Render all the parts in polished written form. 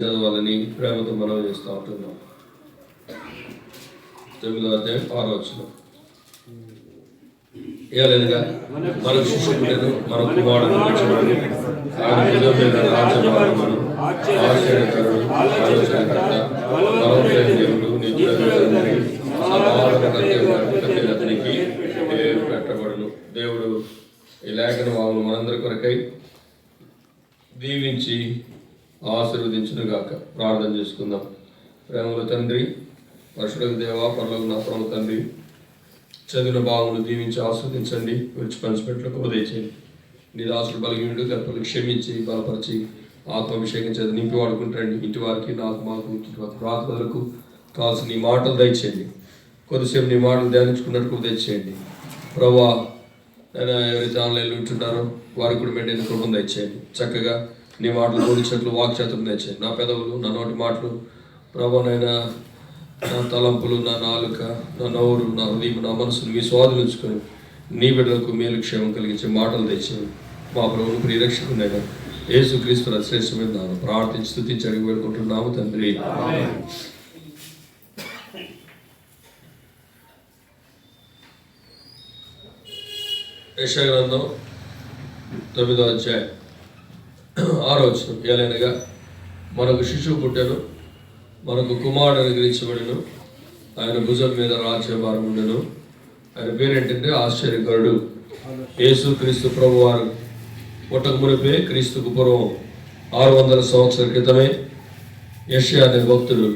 చదవాలని ప్రేమతో మనం చేస్తూ ఉంటున్నాం. 9వ అధ్యాయం 6వ వచనం. ఏలనగా మనకు శిష్యుడైన మన కుమారుడు ఆయన భుజం మీద రాజ్యభారమును ఆశ్చర్యకరుడు ఆలోచనకర్త బలమైన దేవుడు అతనికి పేరు పెట్టబడును. దేవుడు ఈ లేఖన వాములు మనందరి కొరకై దీవించి ఆశీర్వదించును గాక. ప్రార్థన చేసుకుందాం. ప్రేమల తండ్రి, పరిశుద్ధ దేవ, పరలోక నా పరమ తండ్రి, చదివిన భావములు దీవించి ఆస్వాదించండి, విడిచి పంచిపెట్టలకు ఉదయించండి. నీ దాసులు బలహీనుడు గర్భలు క్షమించి బలపరిచి ఆత్మాభిషేకం చేత నింపి వాడుకుంటాండి. ఇంటి వారికి నాకు మాకు ప్రార్థనలకు కావాల్సిన నీ మాటలు దయచేయండి. కొద్దిసేపు నీ మాటలు ధ్యానించుకున్నట్టు ఉదయించేయండి. ప్రభా, ఎవరైతే ఆన్లైన్లో ఉంటున్నారో వారికి కూడా మెండైన కృపను దయచేయండి. చక్కగా నీ మాటలు బోధించినట్లు వాక్చాతులు దయచేయండి. నా పెదవులు, నా నోటి మాటలు ప్రభానైనా, నా తలంపులు, నా నాలుక, నా నోరు, నా హృదయం, నా మనసును మీ స్వాధీనించుకొని నీ బిడ్డలకు మేలు క్షేమం కలిగించే మాటలు తెచ్చేయండి. మా ప్రభువును ప్రియరక్షకునైనా యేసుక్రీస్తు శ్రేష్టమైన నామమున ప్రార్థించి స్తుతించి అడిగి వేడుకుంటున్నాము తండ్రి. యెషయా గ్రంథం 9వ అధ్యాయం 6వ వచనం. ఏలైనగా మనకు శిశువు పుట్టెను, మనకు కుమారుడు అనుగ్రహించబడెను, ఆయన భుజం మీద రాజ్యభారం ఉండెను. ఆయన పేరేంటంటే ఆశ్చర్యకరుడు. యేసు క్రీస్తు ప్రభు వారు పుట్టక మునిపే, క్రీస్తుకు పూర్వం 600 సంవత్సరాల క్రితమే యెషయా అనే భక్తుడు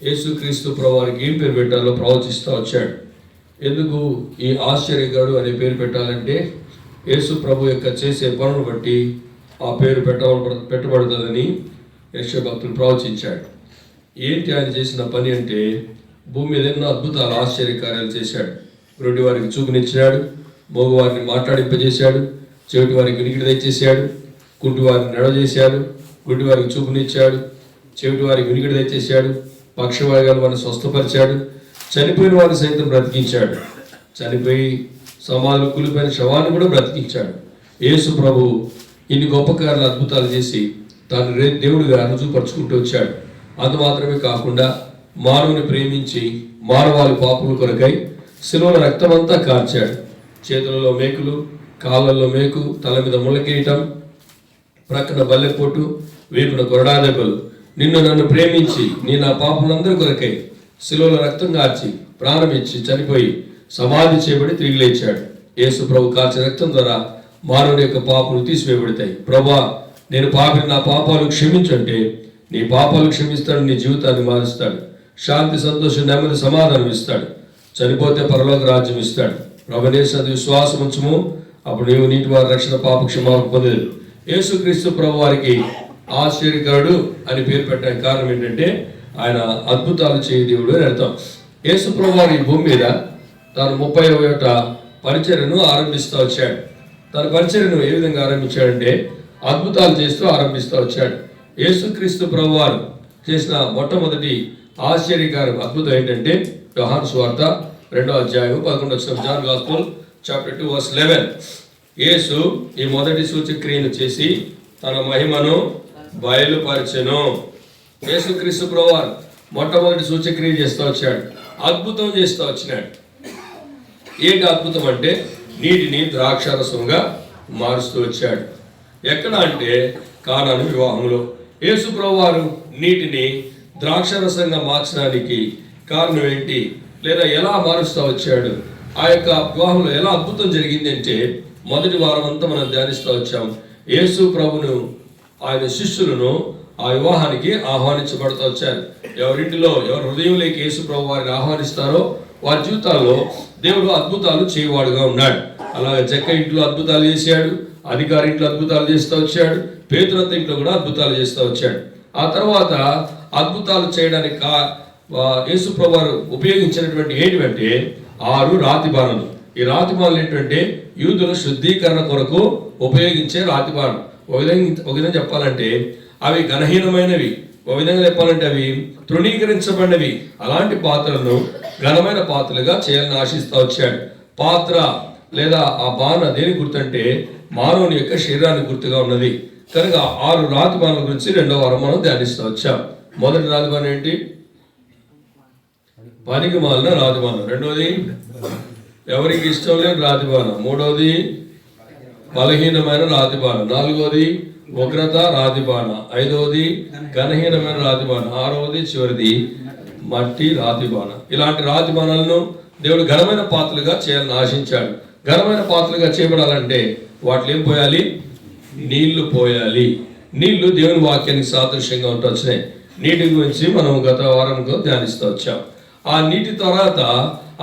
యేసు క్రీస్తు ప్రభు వారికి ఏం పేరు పెట్టాలో ప్రవచిస్తూ వచ్చాడు. ఎందుకు ఈ ఆశ్చర్యకరుడు అనే పేరు పెట్టాలంటే యేసు ప్రభు యొక్క చేసే పనులు బట్టి ఆ పేరు పెట్టబడుతుందని యెషయా భక్తుడు ప్రవచించాడు. ఏంటి ఆయన చేసిన పని అంటే, భూమి మీద ఎన్నో అద్భుతాలు ఆశ్చర్యకార్యాలు చేశాడు. గుడ్డి వారికి చూపునిచ్చాడు, మగవారిని మాట్లాడింపజేశాడు, చెవిటి వారికి వినికిడి తెచ్చేసాడు, కుంటి వారిని నడవజేశాడు, గుడ్డి వారికి చూపునిచ్చాడు, చెవిటి వారికి వినికిడి తెచ్చేసాడు, పక్షవాయుగాలు వారిని స్వస్థపరిచాడు, చనిపోయిన వారిని సైతం బ్రతికించాడు, చనిపోయి సమాధులు కూలిపోయిన శవాన్ని కూడా బ్రతికించాడు. యేసు ప్రభు ఇన్ని గొప్ప కార్యాలు అద్భుతాలు చేసి తాను దేవుడిగా రుజువుపరుచుకుంటూ వచ్చాడు. అందు మాత్రమే కాకుండా మానవుని ప్రేమించి మానవాళి పాపముల కొరకై శిలువలో రక్తమంతా కార్చాడు. చేతులలో మేకులు, కాళ్ళల్లో మేకు, తల మీద ముళ్ళకేయటం, ప్రక్కన బల్లెపోటు, వీపున కొరడా దెబ్బలు. నిన్ను నన్ను ప్రేమించి నీ నా పాపములందరి కొరకై శిలువలో రక్తం కార్చి ప్రాణమిచ్చి చనిపోయి సమాధి చేయబడి తిరిగి లేచాడు. యేసు ప్రభు కార్చిన రక్తం ద్వారా మానవుని యొక్క పాపలు తీసివేయబడతాయి. ప్రభా, నేను పాపిని, నా పాపాలు క్షమించంటే నీ పాపాలు క్షమిస్తాడు, నీ జీవితాన్ని మారుస్తాడు, శాంతి, సంతోషం, నెమ్మది, సమాధానం ఇస్తాడు, చనిపోతే పరలోక రాజ్యం ఇస్తాడు. ప్రభునేశ్వరుని విశ్వాసం ఉంచుము, అప్పుడు నీవు నీటి వారి రక్షణ పాప క్షమాపణ పొందేది. యేసుక్రీస్తు ప్రభు వారికి ఆశ్చర్యకరుడు అని పేరు పెట్టడానికి కారణం ఏంటంటే ఆయన అద్భుతాలు చేయ దేవుడు అని అర్థం. యేసు ప్రభు వారి భూమి మీద తాను 31 పరిచర్యను ఆరంభిస్తూ వచ్చాడు. తన పరిచర్యను ఏ విధంగా ఆరంభించాడంటే అద్భుతాలు చేస్తూ ఆరంభిస్తూ వచ్చాడు. యేసుక్రీస్తు ప్రభు వారు చేసిన మొట్టమొదటి ఆశ్చర్యకారం అద్భుతం ఏంటంటే యోహాను సువార్త 2వ అధ్యాయం 11వ వచనం. John gospel chapter 2 verse 11. యేసు ఈ మొదటి సూచక్రియను చేసి తన మహిమను బయలుపరచెను. యేసుక్రీస్తు ప్రభు వారు మొట్టమొదటి సూచక్రియ చేస్తూ వచ్చాడు, అద్భుతం చేస్తూ వచ్చినాడు. ఏంటి అద్భుతం అంటే నీటిని ద్రాక్షారసంగా మారుస్తూ వచ్చాడు. ఎక్కడ అంటే కానాను వివాహంలో యేసు ప్రభు వారు నీటిని ద్రాక్షారసంగా మార్చడానికి కారణం ఏంటి, లేదా ఎలా మారుస్తూ వచ్చాడు, ఆ యొక్క వివాహంలో ఎలా అద్భుతం జరిగింది అంటే మొదటి వారం అంతా మనం ధ్యానిస్తూ వచ్చాం. యేసు ప్రభును ఆయన శిష్యులను ఆ వివాహానికి ఆహ్వానించబడుతూ వచ్చారు. ఎవరింటిలో ఎవరి హృదయంలోకి యేసు ప్రభు వారిని ఆహ్వానిస్తారో వారి జీవితాల్లో దేవుడు అద్భుతాలు చేయవాడుగా ఉన్నాడు. అలాగే జక్క ఇంట్లో అద్భుతాలు చేశాడు, అధికారి ఇంట్లో అద్భుతాలు చేస్తూ వచ్చాడు, పేతురంత ఇంట్లో కూడా అద్భుతాలు చేస్తూ వచ్చాడు. ఆ తర్వాత అద్భుతాలు చేయడానికి యేసు ప్రభు వారు ఉపయోగించినటువంటి ఏంటంటే 6 రాతి బాణలు. ఈ రాతి బాణలు ఏంటంటే యూదుల శుద్ధీకరణ కొరకు ఉపయోగించే రాతి బాణలు. ఒక విధంగా చెప్పాలంటే అవి ఘనహీనమైనవి, ఒక విధంగా చెప్పాలంటే అవి తృణీకరించబడినవి. అలాంటి పాత్రలను ఘనమైన పాత్రలుగా చేయాలని ఆశిస్తూ వచ్చాడు. పాత్ర లేదా ఆ బాణ దేని గుర్తంటే మానవుని యొక్క శరీరానికి గుర్తుగా ఉన్నది. కనుక 6 రాతిబాణాల గురించి 2వ వారం మనం ధ్యానిస్తూ వచ్చాం. మొదటి రాతిబాణం ఏంటి? పనికి మాలిన రాతిబాణం. రెండవది ఎవరికి ఇష్టం లేని రాతిబాణం. మూడవది బలహీనమైన రాతిబాణం. నాలుగవది ఉగ్రత రాతిబాణ. ఐదవది ఘనహీనమైన రాతిబాణ. ఆరవది చివరిది మట్టి రాతిబాణ. ఇలాంటి రాతిబాణాలను దేవుడు ఘనమైన పాత్రలుగా చేయాలని ఆశించాడు. ఘనమైన పాత్రలుగా చేయబడాలంటే వాటిలో ఏం పోయాలి? నీళ్లు పోయాలి. నీళ్లు దేవుని వాక్యానికి సాదృశ్యంగా ఉంటూ వచ్చినాయి. నీటి గురించి మనం గత వారంలో ధ్యానిస్తూ వచ్చాం. ఆ నీటి తర్వాత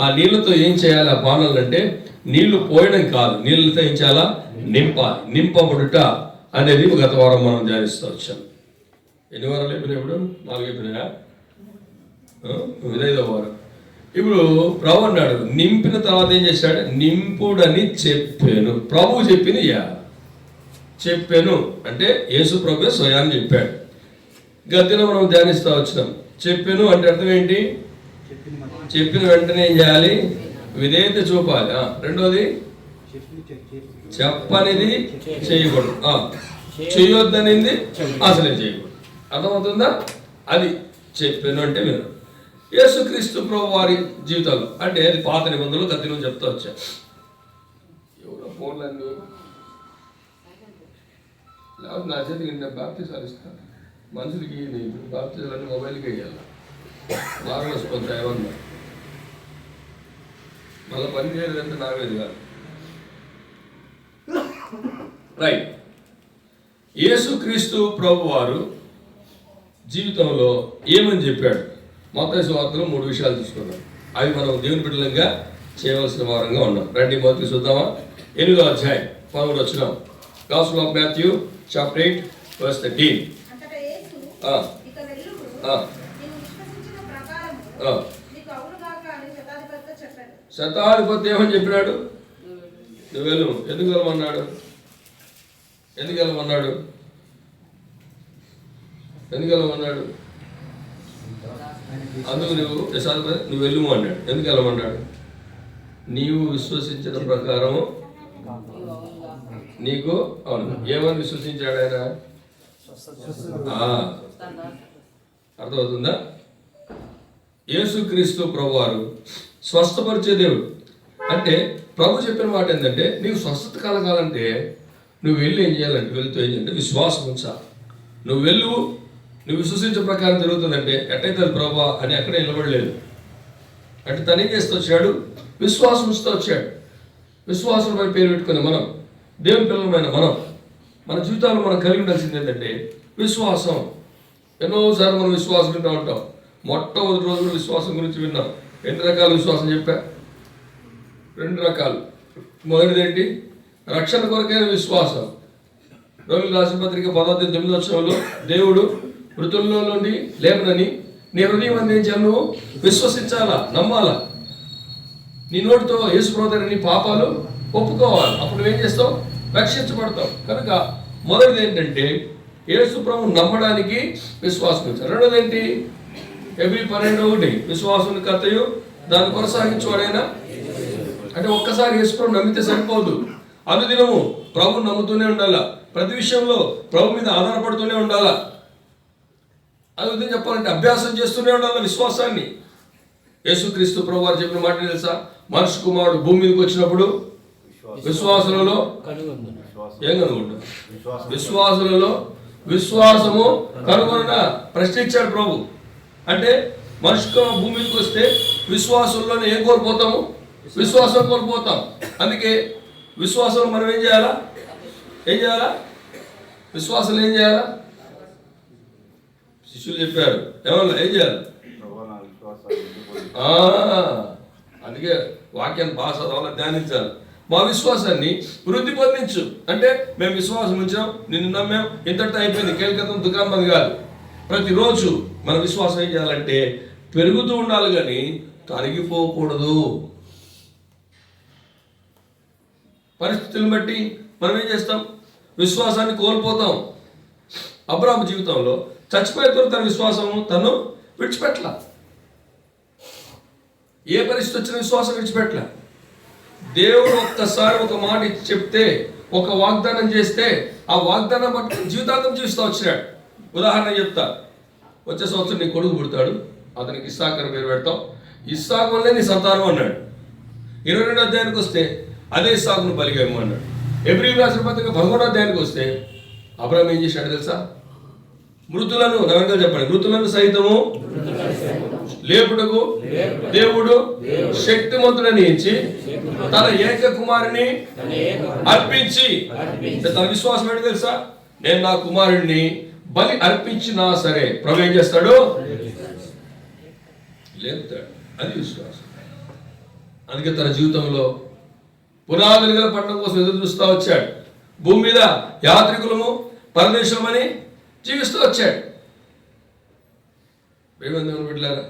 ఆ నీళ్లతో ఏం చేయాలి? ఆ బాణాలు అంటే నీళ్లు పోయడం కాదు, నీళ్ళతో ఏం చేయాలా? నింపాలి. నింపబడుట అనేది గత వారం మనం ధ్యానిస్తూ వచ్చాం. ఎన్ని వారాలు అయిపోయినాయి? ఇప్పుడు 4 అయిపోయినాయా? 5వ వారం. ఇప్పుడు ప్రభు అన్నాడు, నింపిన తర్వాత ఏం చేశాడు? నింపుడని చెప్పాను. ప్రభువు చెప్పింది చెప్పాను అంటే యేసు ప్రభు స్వయాన్ని చెప్పాడు. గతిలో మనం ధ్యానిస్తూ వచ్చినాం. చెప్పాను అంటే అర్థం ఏంటి? చెప్పిన వెంటనే ఏం చేయాలి? విధేయత చూపాలి. రెండోది చెప్పనిది చేయకూడదు, చేయొద్దనింది అసలే చేయకూడదు. అర్థమవుతుందా? అది చెప్పాను అంటే వినరు. యేసుక్రీస్తు ప్రభు వారి జీవితాలు అంటే అది పాత నిబంధనలు గతిలో చెప్తా వచ్చా. ఎవరో ఫోన్లన్నీ లేకపోతే నా చేతికి బాప్తిసాలు ఇస్తాను. మనుషులకి బాప్తిసాలన్నీ మొబైల్కి వేయాలి. మార్మస్ కొంత ఏమన్నా మళ్ళీ పని చేయలేదంటే నావేది కాదు. రైట్. యేసుక్రీస్తు ప్రభు వారు జీవితంలో ఏమని చెప్పాడు? మత్తయి సువార్తలో 3 విషయాలు తీసుకున్నాం. అవి మనం దేవుని బిడ్డలంగా చేయవలసిన వారంగా ఉన్నాం. రండి మొదటి చూద్దామా? 8వ అధ్యాయం 13 వచనం. Gospel of Matthew chapter 8 verse 13. శతాధిపతి ఏమని చెప్పినాడు? నువ్వు వెళ్ళు. ఎందుకు వెళ్ళమన్నాడు? ఎందుకు వెళ్ళమన్నాడు? అందుకు నువ్వు వెళ్ళము అన్నాడు. ఎందుకు వెళ్ళమన్నాడు? నీవు విశ్వసించిన ప్రకారం నీకు అవును. ఏమని విశ్వసించాడు ఆయన? అర్థమవుతుందా? యేసుక్రీస్తు ప్రభువారు స్వస్థపరిచే దేవుడు. అంటే ప్రభు చెప్పిన మాట ఏంటంటే నీకు స్వస్థత కలగాలంటే నువ్వు వెళ్ళి ఏం చేయాలంటే వెళ్తూ ఏం చేయాలంటే విశ్వాసం ఉంచాలి. నువ్వు నువ్వు విశ్వసించే ప్రకారం జరుగుతుందంటే ఎట్టయితే అది ప్రభా అని ఎక్కడ నిలబడలేదు. అంటే తను ఏం చేస్తూ వచ్చాడు? విశ్వాసం ఉంచుతూ వచ్చాడు. విశ్వాసంపై పేరు పెట్టుకుని మనం దేవుని పిల్లలమైన మన జీవితాల్లో మనం కలిగి ఉండాల్సింది ఏంటంటే విశ్వాసం. ఎన్నోసార్లు మనం విశ్వాసం వింటూ ఉంటాం. మొట్టమొదటి రోజు విశ్వాసం గురించి విన్నాం. 2 రకాల విశ్వాసం చెప్పా. 2 రకాలు. మొదటిది ఏంటి? రక్షణ కొరకైన విశ్వాసం. రోమిలకు రాసిన పత్రిక 10:9 వచనంలో దేవుడు మృతుల్లో నుండి లేవనని నీ హృదయం అందించాను, నువ్వు విశ్వసించాలా, నమ్మాలా. నీ నోటితో యేసు ప్రభువుని నీ పాపాలు ఒప్పుకోవాలి. అప్పుడు నువ్వేం చేస్తావు? రక్షించబడతావు. కనుక మొదటిది ఏంటంటే యేసు ప్రభువు నమ్మడానికి విశ్వాసం ఇచ్చారు. రెండోది ఏంటి? ఎబ్రీ 12:1 విశ్వాసం కర్తయు దాన్ని కొనసాగించేవాడైనా. అంటే ఒక్కసారి యేసు ప్రభు నమ్మితే సరిపోదు. అనుదినము ప్రభువుని నమ్ముతూనే ఉండాలా. ప్రతి విషయంలో ప్రభు మీద ఆధారపడుతూనే ఉండాలా. అది చెప్పాలంటే అభ్యాసం చేస్తూనే ఉండాలి విశ్వాసాన్ని. యేసుక్రీస్తు ప్రభు వారు చెప్పిన మాట తెలుసా? మనిషి కుమారుడు భూమి మీదకి వచ్చినప్పుడు విశ్వాసులలో ఏం కనుగొంటారు? విశ్వాసులలో విశ్వాసము కనుగొన ప్రశ్నించాడు ప్రభు. అంటే మనిషి భూమి మీదకి వస్తే విశ్వాసంలోనే ఏం కోల్పోతాము? విశ్వాసం కోల్పోతాం. అందుకే విశ్వాసం మనం ఏం చేయాలా? విశ్వాసం ఏం చేయాలా? శిష్యులు చెప్పారు ఏమన్నా ఏం చేయాలి? అందుకే వాక్యాన్ని బాగా చదవాలి, ధ్యానించాలి. మా విశ్వాసాన్ని వృద్ధి పొందించు. అంటే మేము విశ్వాసం ఉంచాం, నిన్ను నమ్మాం, ఇంతటితో అయిపోయింది, కేలికతం దుకాణం కాదు. ప్రతిరోజు మన విశ్వాసం ఏం చేయాలంటే పెరుగుతూ ఉండాలి, కానీ తరిగిపోకూడదు. పరిస్థితులను బట్టి మనం ఏం చేస్తాం? విశ్వాసాన్ని కోల్పోతాం. అబ్రాహాము జీవితంలో చచ్చిపోయేతో తన విశ్వాసము తను విడిచిపెట్టల. ఏ పరిస్థితి వచ్చిన విశ్వాసం విడిచిపెట్టల. దేవుడు ఒక్కసారి ఒక మాట చెప్తే ఒక వాగ్దానం చేస్తే ఆ వాగ్దానం బట్టి జీవితాంతం జీవిస్తూ వచ్చినాడు. ఉదాహరణ చెప్తా, వచ్చే సంవత్సరం నీ కొడుకు పుడతాడు, అతనికి ఇస్సాకు అని పేరు పెడతాం, ఇస్సాకు వల్లే నీ సంతానం అన్నాడు. 22వ అధ్యాయానికి వస్తే అదే ఇస్సాకును బలిగా ఇమ్మన్నాడు. హెబ్రీయులకు రాసిన పత్రిక 11వ అధ్యాయానికి వస్తే అబ్రహాం ఏం చేశాడు తెలుసా? మృతులను, నవంగా చెప్పండి, మృతులను సైతము లేపుటకు దేవుడు శక్తిమంతుడని ఎంచి తన ఏక కుమారుని అర్పించి, తన విశ్వాసం ఏంటి తెలుసా? నేను నా కుమారుడిని బలి అర్పించినా సరే ప్రభు ఏం చేస్తాడు? లేపుతాడు. అది విశ్వాసం. అందుకే తన జీవితంలో పునాదులు గల పట్టణం కోసం ఎదురు చూస్తూ వచ్చాడు. భూమి మీద యాత్రికులము పరదేశమని జీవిస్తూ వచ్చాడు. ప్రేమందేవుని బిడ్డలారా,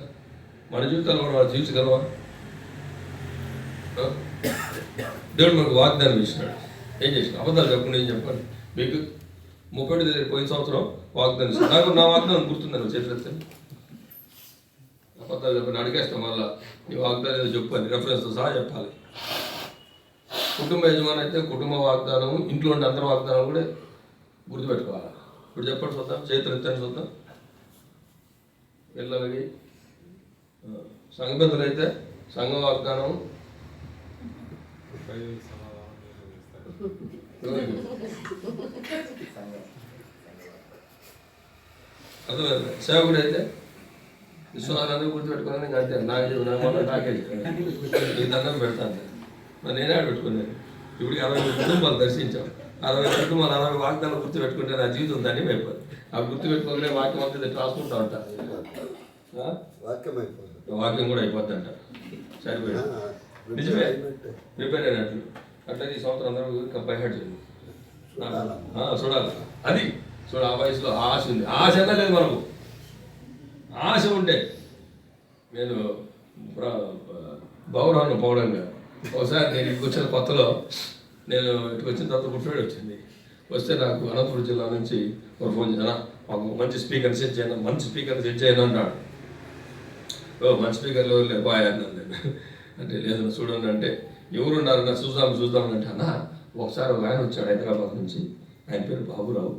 మన జీవితాలు కూడా వాళ్ళు జీవించగలవా? దేవుడు మనకు వాగ్దానం ఇచ్చినాడు. ఏం చేసిన? అబద్ధాలు చెప్పండి. ఏం చెప్పండి? మీకు 30 పోయిన సంవత్సరం వాగ్దానం ఇచ్చాడు. నాకు నా వాగ్దానం గుర్తుందని చేతులెత్తే అబద్ధాలు చెప్పండి, అడిగేస్తాం. మళ్ళా నీ వాగ్దానం ఏదో చెప్పండి, రెఫరెన్స్తో సహా చెప్పాలి. కుటుంబ యజమాని అయితే కుటుంబ వాగ్దానం, ఇంట్లో ఉండే అందరి వాగ్దానం కూడా గుర్తుపెట్టుకోవాలి. ఇప్పుడు చెప్పండి చూద్దాం, చేతులు ఎత్తండి చూద్దాం. పిల్లలకి సంఘ పెద్దలు అయితే సంఘ వాగ్దానం, అర్థమైంది. సేవకుడు అయితే విశ్వనాథాన్ని గుర్తుపెట్టుకున్నాను. ఇంకా అంతే, నాకే ఈ దండం పెడతాను. మరి నేనే పెట్టుకున్నాను. ఇప్పుడు 60 కుటుంబాలు దర్శించాం. 60 కుటుంబాలు 60 వాగ్దానాలు గుర్తుపెట్టుకుంటే నా జీవితం దాన్ని అయిపోతుంది. ఆ గుర్తుపెట్టుకోగానే వాక్యం అంతా రాసుకుంటా ఉంటా. వాక్యం కూడా అయిపోద్ది అంట. సరిపోయాడు. నిజమే, ప్రిపేర్ అయినట్లు. అట్లా ఈ సంవత్సరం అందరూ ఇంకా బైహార్ట్ చేయండి, చూడాలి. అది చూడ, ఆ వయసులో ఆశ ఉంది. ఆశ అన్నా లేదు మనకు. ఆశ ఉంటే నేను బాగురాను పౌడంగా ఒకసారి నేను ఇక్కడికి వచ్చిన కొత్తలో, నేను ఇక్కడికి వచ్చిన తర్వాత గుర్తుపెట్టి వచ్చింది. వస్తే నాకు అనంతపురం జిల్లా నుంచి ఒక ఫోన్ చేశాను, మాకు మంచి స్పీకర్ సెట్ చేయను, మంచి స్పీకర్ సెట్ చేయను అన్నాడు. మంచి స్పీకర్లో బాయ్ అన్నాను నేను. అంటే లేదు చూడండి అంటే, ఎవరున్నారన్నా చూద్దామని అంటే, ఒకసారి ఒక ఆయన వచ్చాడు హైదరాబాద్ నుంచి, ఆయన పేరు బాబురావు,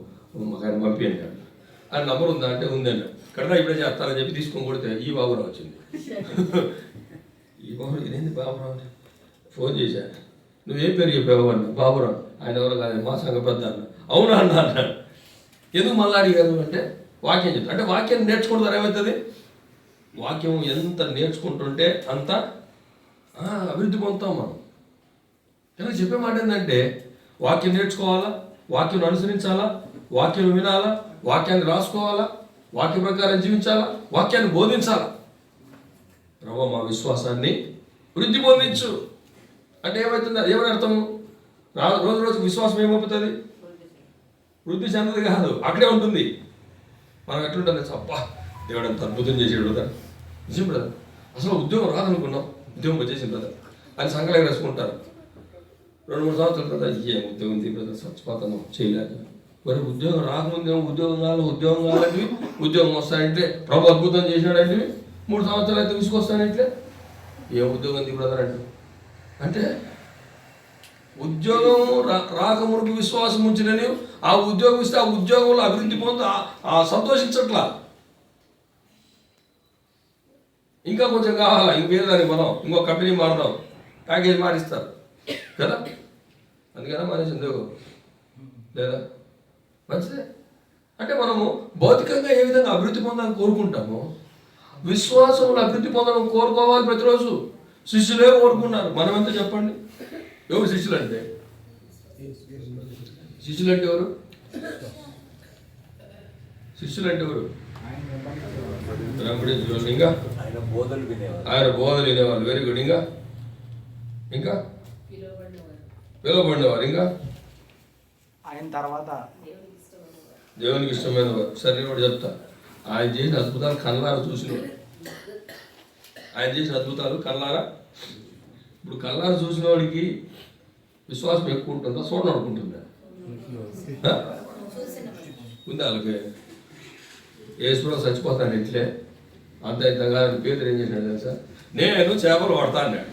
మాకు ఆయన పంపి అన్నాడు. ఆయన నంబర్ ఉందా అంటే ఉంది అన్నాడు. కడతా ఇప్పుడే చేస్తానని చెప్పి తీసుకొని కొడితే ఈ బాబురావు వచ్చింది. ఈ బాబురావు ఇదేంది బాబురావు అంటే ఫోన్ చేశాను. నువ్వేం పేరు చెప్పావు అన్న. బాబురావు. ఆయన ఎవరు కాదు, మా సంఘ పెద్ద అన్న. అవునా అన్న అన్నాడు. ఎందుకు మళ్ళీ అడిగారు అంటే వాక్యం చెప్తాను. అంటే వాక్యాన్ని నేర్చుకుంటారు, ఏమవుతుంది? వాక్యం ఎంత నేర్చుకుంటుంటే అంత అభివృద్ధి పొందుతాం మనం. కానీ చెప్పే మాట ఏంటంటే, వాక్యం నేర్చుకోవాలా, వాక్యం అనుసరించాలా, వాక్యం వినాలా, వాక్యాన్ని రాసుకోవాలా, వాక్య ప్రకారం జీవించాలా, వాక్యాన్ని బోధించాలా. ప్రభు మా విశ్వాసాన్ని వృద్ధి పొందించు అంటే ఏమవుతుంది? ఏమని అర్థము? రోజు రోజుకు విశ్వాసం ఏమవుతుంది? వృద్ధి చెందదు కాదు, అక్కడే ఉంటుంది. మనం ఎట్లుంటుంది? అబ్బా దేవుడు అంత అద్భుతం చేసాడు బ్రదర్, నిజం బ్రదర్, అసలు ఉద్యోగం రాదనుకున్నాం, ఉద్యోగం వచ్చేసింది బ్రదర్ అని సంకలకి రాసుకుంటారు. 2-3 సంవత్సరాల తర్వాత ఏం ఉద్యోగం బ్రదర్ చచ్చిపోతాను చేయలేక. మరి ఉద్యోగం రాకముందేమో ఉద్యోగం కావాలంటే ఉద్యోగం వస్తాయంటే ప్రభు అద్భుతం చేసినాడంటే 3 సంవత్సరాలు అయితే విసుకొస్తానంటే ఏం ఉద్యోగం బ్రదర్ అంటే ఉద్యోగం రాకమునికి విశ్వాసం ఉంచినని ఆ ఉద్యోగం ఇస్తే ఆ ఉద్యోగంలో అభివృద్ధి పొంది సంతోషించట్లా. ఇంకా కొంచెం కావాలా, ఇంకేదానికి మనం ఇంకో కంపెనీ మారుదాం, ప్యాకేజ్ మారిస్తారు కదా, అందుకనే మనిషి ఉద్యోగం లేదా మంచిదే. అంటే మనము భౌతికంగా ఏ విధంగా అభివృద్ధి పొందాలని కోరుకుంటామో విశ్వాసంలో అభివృద్ధి పొందడం కోరుకోవాలి ప్రతిరోజు. శిష్యులే కోరుకున్నారు, మనం ఎంత చెప్పండి? ఎవరు శిష్యులు అంటే? శిష్యులు అంటే ఎవరు? శిష్యులు అంటే ఎవరు? ఇంకా ఆయన బోధలు వినేవాళ్ళు. Very good. ఇంకా పిలువబడినవారు. ఇంకా ఆయన తర్వాత దేవునికి ఇష్టమైన వారు. సరే నేను కూడా చెప్తా. ఆయన చేసిన అద్భుతాలు కళ్ళారా చూసినవాడు. ఆయన చేసిన అద్భుతాలు కళ్ళారా. ఇప్పుడు కళ్ళారా చూసిన వాడికి విశ్వాసం ఎక్కువ ఉంటుందా, చూడడం అనుకుంటుందా? ఉంది వాళ్ళకి. యేసుప్రభు చచ్చిపోతాను ఇట్లే అంత ఇంతగా పేదలు ఏం చేసినాడు తెలుసా? నేను చేపలు పడతా అన్నాడు.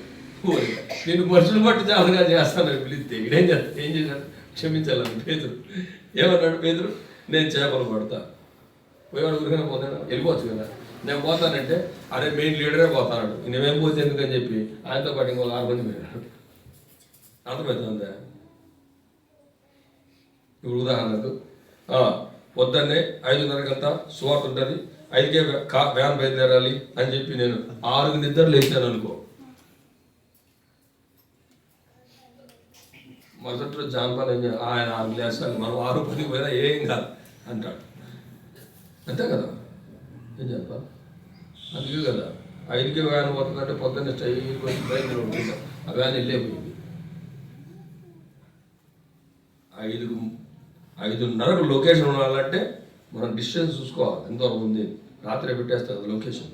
నేను మనుషులు బట్టి చేపలుగా చేస్తాను పిలిస్తే ఏం చేస్తాను? ఏం చేశాడు? క్షమించాలని పేదరు ఏమన్నాడు? పేదరు నేను చేపలు పడతా. పోయేవాడు ఊరికైనా పోతాడు, వెళ్ళిపోవచ్చు కదా. నేను పోతానంటే అరే మెయిన్ లీడరే పోతాడు, నేనేం పోతే ఎందుకని చెప్పి ఆయనతో పాటు ఇంకో 6 మంది పోయినాడు. అర్థమవుతుందా? ఇప్పుడు ఉదాహరణకు పొద్దున్నే 5:30 సువార్త ఉంటుంది, 5కే వ్యాన్ బయలుదేరాలి అని చెప్పి నేను 6కి నిద్ర లేచాను అనుకో, మరుసటి రోజు జాన్పాల్ ఆయన 6 లేచాలి, మనం 6:10 పోయినా ఏం కాదు అంటాడు. అంతే కదా, ఏం చెప్పా? అందుకే కదా 5కే వ్యాన్ పోతుందంటే పొద్దున్నే స్టైల్కి వచ్చి బయలుదేరి ఉంటుంది, ఆ వ్యాన్ వెళ్ళిపోయింది. 5:30కు లొకేషన్ ఉండాలంటే మనం డిస్టెన్స్ చూసుకోవాలి, ఎంతవరకు ఉంది. రాత్రి పెట్టేస్తారు కదా లొకేషన్,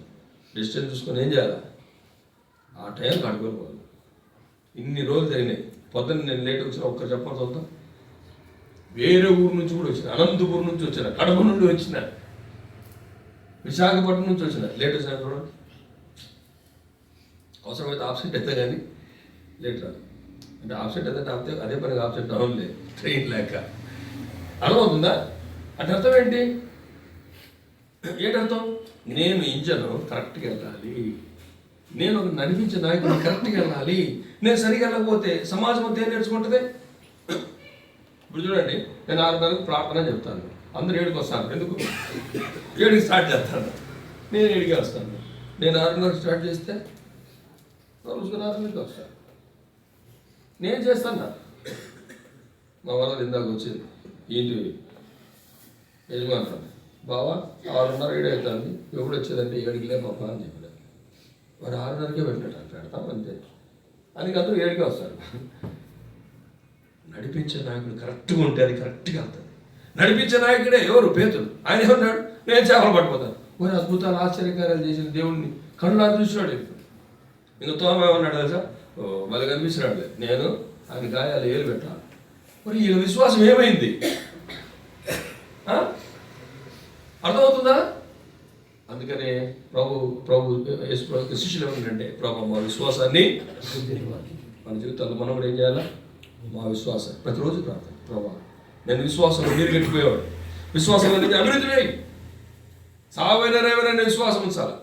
డిస్టెన్స్ చూసుకొని ఏం చేయాలి, ఆ టైం కడుకోవాలి. ఇన్ని రోజులు జరిగినాయి. పొద్దున్న నేను లేట్ వచ్చిన ఒక్కరు చెప్పాల్సి వద్దాం. వేరే ఊరు నుంచి కూడా వచ్చిన, అనంతపురం నుంచి వచ్చిన, కడప నుండి వచ్చిన, విశాఖపట్నం నుంచి వచ్చిన, లేట్ వచ్చిన కూడా అవసరమైతే ఆబ్సెంట్ అయితే కానీ లేట్ రాదు. అంటే ఆబ్సెంట్ అయితే ఆపితే అదే పనికి ఆబ్సెంట్ అవ్వలేదు, ట్రైన్ లేక. అర్థమవుతుందా? అంటే అర్థం ఏంటి? ఏంటర్థం? నేను ఇంజన్ కరెక్ట్గా వెళ్ళాలి, నేను ఒక నడిపించే నాయకుడు కరెక్ట్గా వెళ్ళాలి. నేను సరిగా వెళ్ళకపోతే సమాజం అంతా ఏం నేర్చుకుంటుంది? ఇప్పుడు చూడండి, నేను 6:30కు ప్రార్థన చెప్తాను, అందరూ 7కి వస్తాను. ఎందుకు? 7కి స్టార్ట్ చేస్తాను, నేను 7కి వస్తాను. నేను 6:30కి స్టార్ట్ చేస్తే రోజుకు 6:30కి వస్తాను. నేను చేస్తాను. మా వాళ్ళ ఇందాక వచ్చింది ఏంటి యజమాని, బావా 6:30 7 అవుతుంది, ఎప్పుడు వచ్చేదంటే 7కి లేపా అని చెప్పాడు. వాడు 6:30కే పెట్టినట్టు పెడతాం అంతే. అందుకే అందరూ 7కే వస్తారు. నడిపించే నాయకుడు కరెక్ట్గా ఉంటే అది కరెక్ట్గా వెళ్తుంది. నడిపించే నాయకుడే ఎవరు? పేతురు. ఆయన ఏమన్నాడు? నేను చేపలు పట్టుకుపోతాను. మరి అద్భుతాలు ఆశ్చర్యకార్యాలు చేసిన దేవుణ్ణి కళ్ళారు చూసినాడు. ఇంకా తోమ ఏమన్నాడు తెలుసా? మళ్ళీ కనిపించినాడు, నేను ఆయన గాయాలు ఏలు పెట్టాలి. మరి ఈయన విశ్వాసం ఏమైంది? అర్థమవుతుందా? అందుకనే ప్రభు శిష్యులు ఏమంటే, ప్రభు మా విశ్వాసాన్ని, మన జీవితాల్లో మనం కూడా ఏం చేయాలా? మా విశ్వాసం ప్రతిరోజు ప్రార్థన, ప్రభా నేను విశ్వాసంలో నీరు గట్టిపోయేవాడు, విశ్వాసంలో నుంచి అభివృద్ధి చేయి, సావైనా విశ్వాసం ఉంచాలి.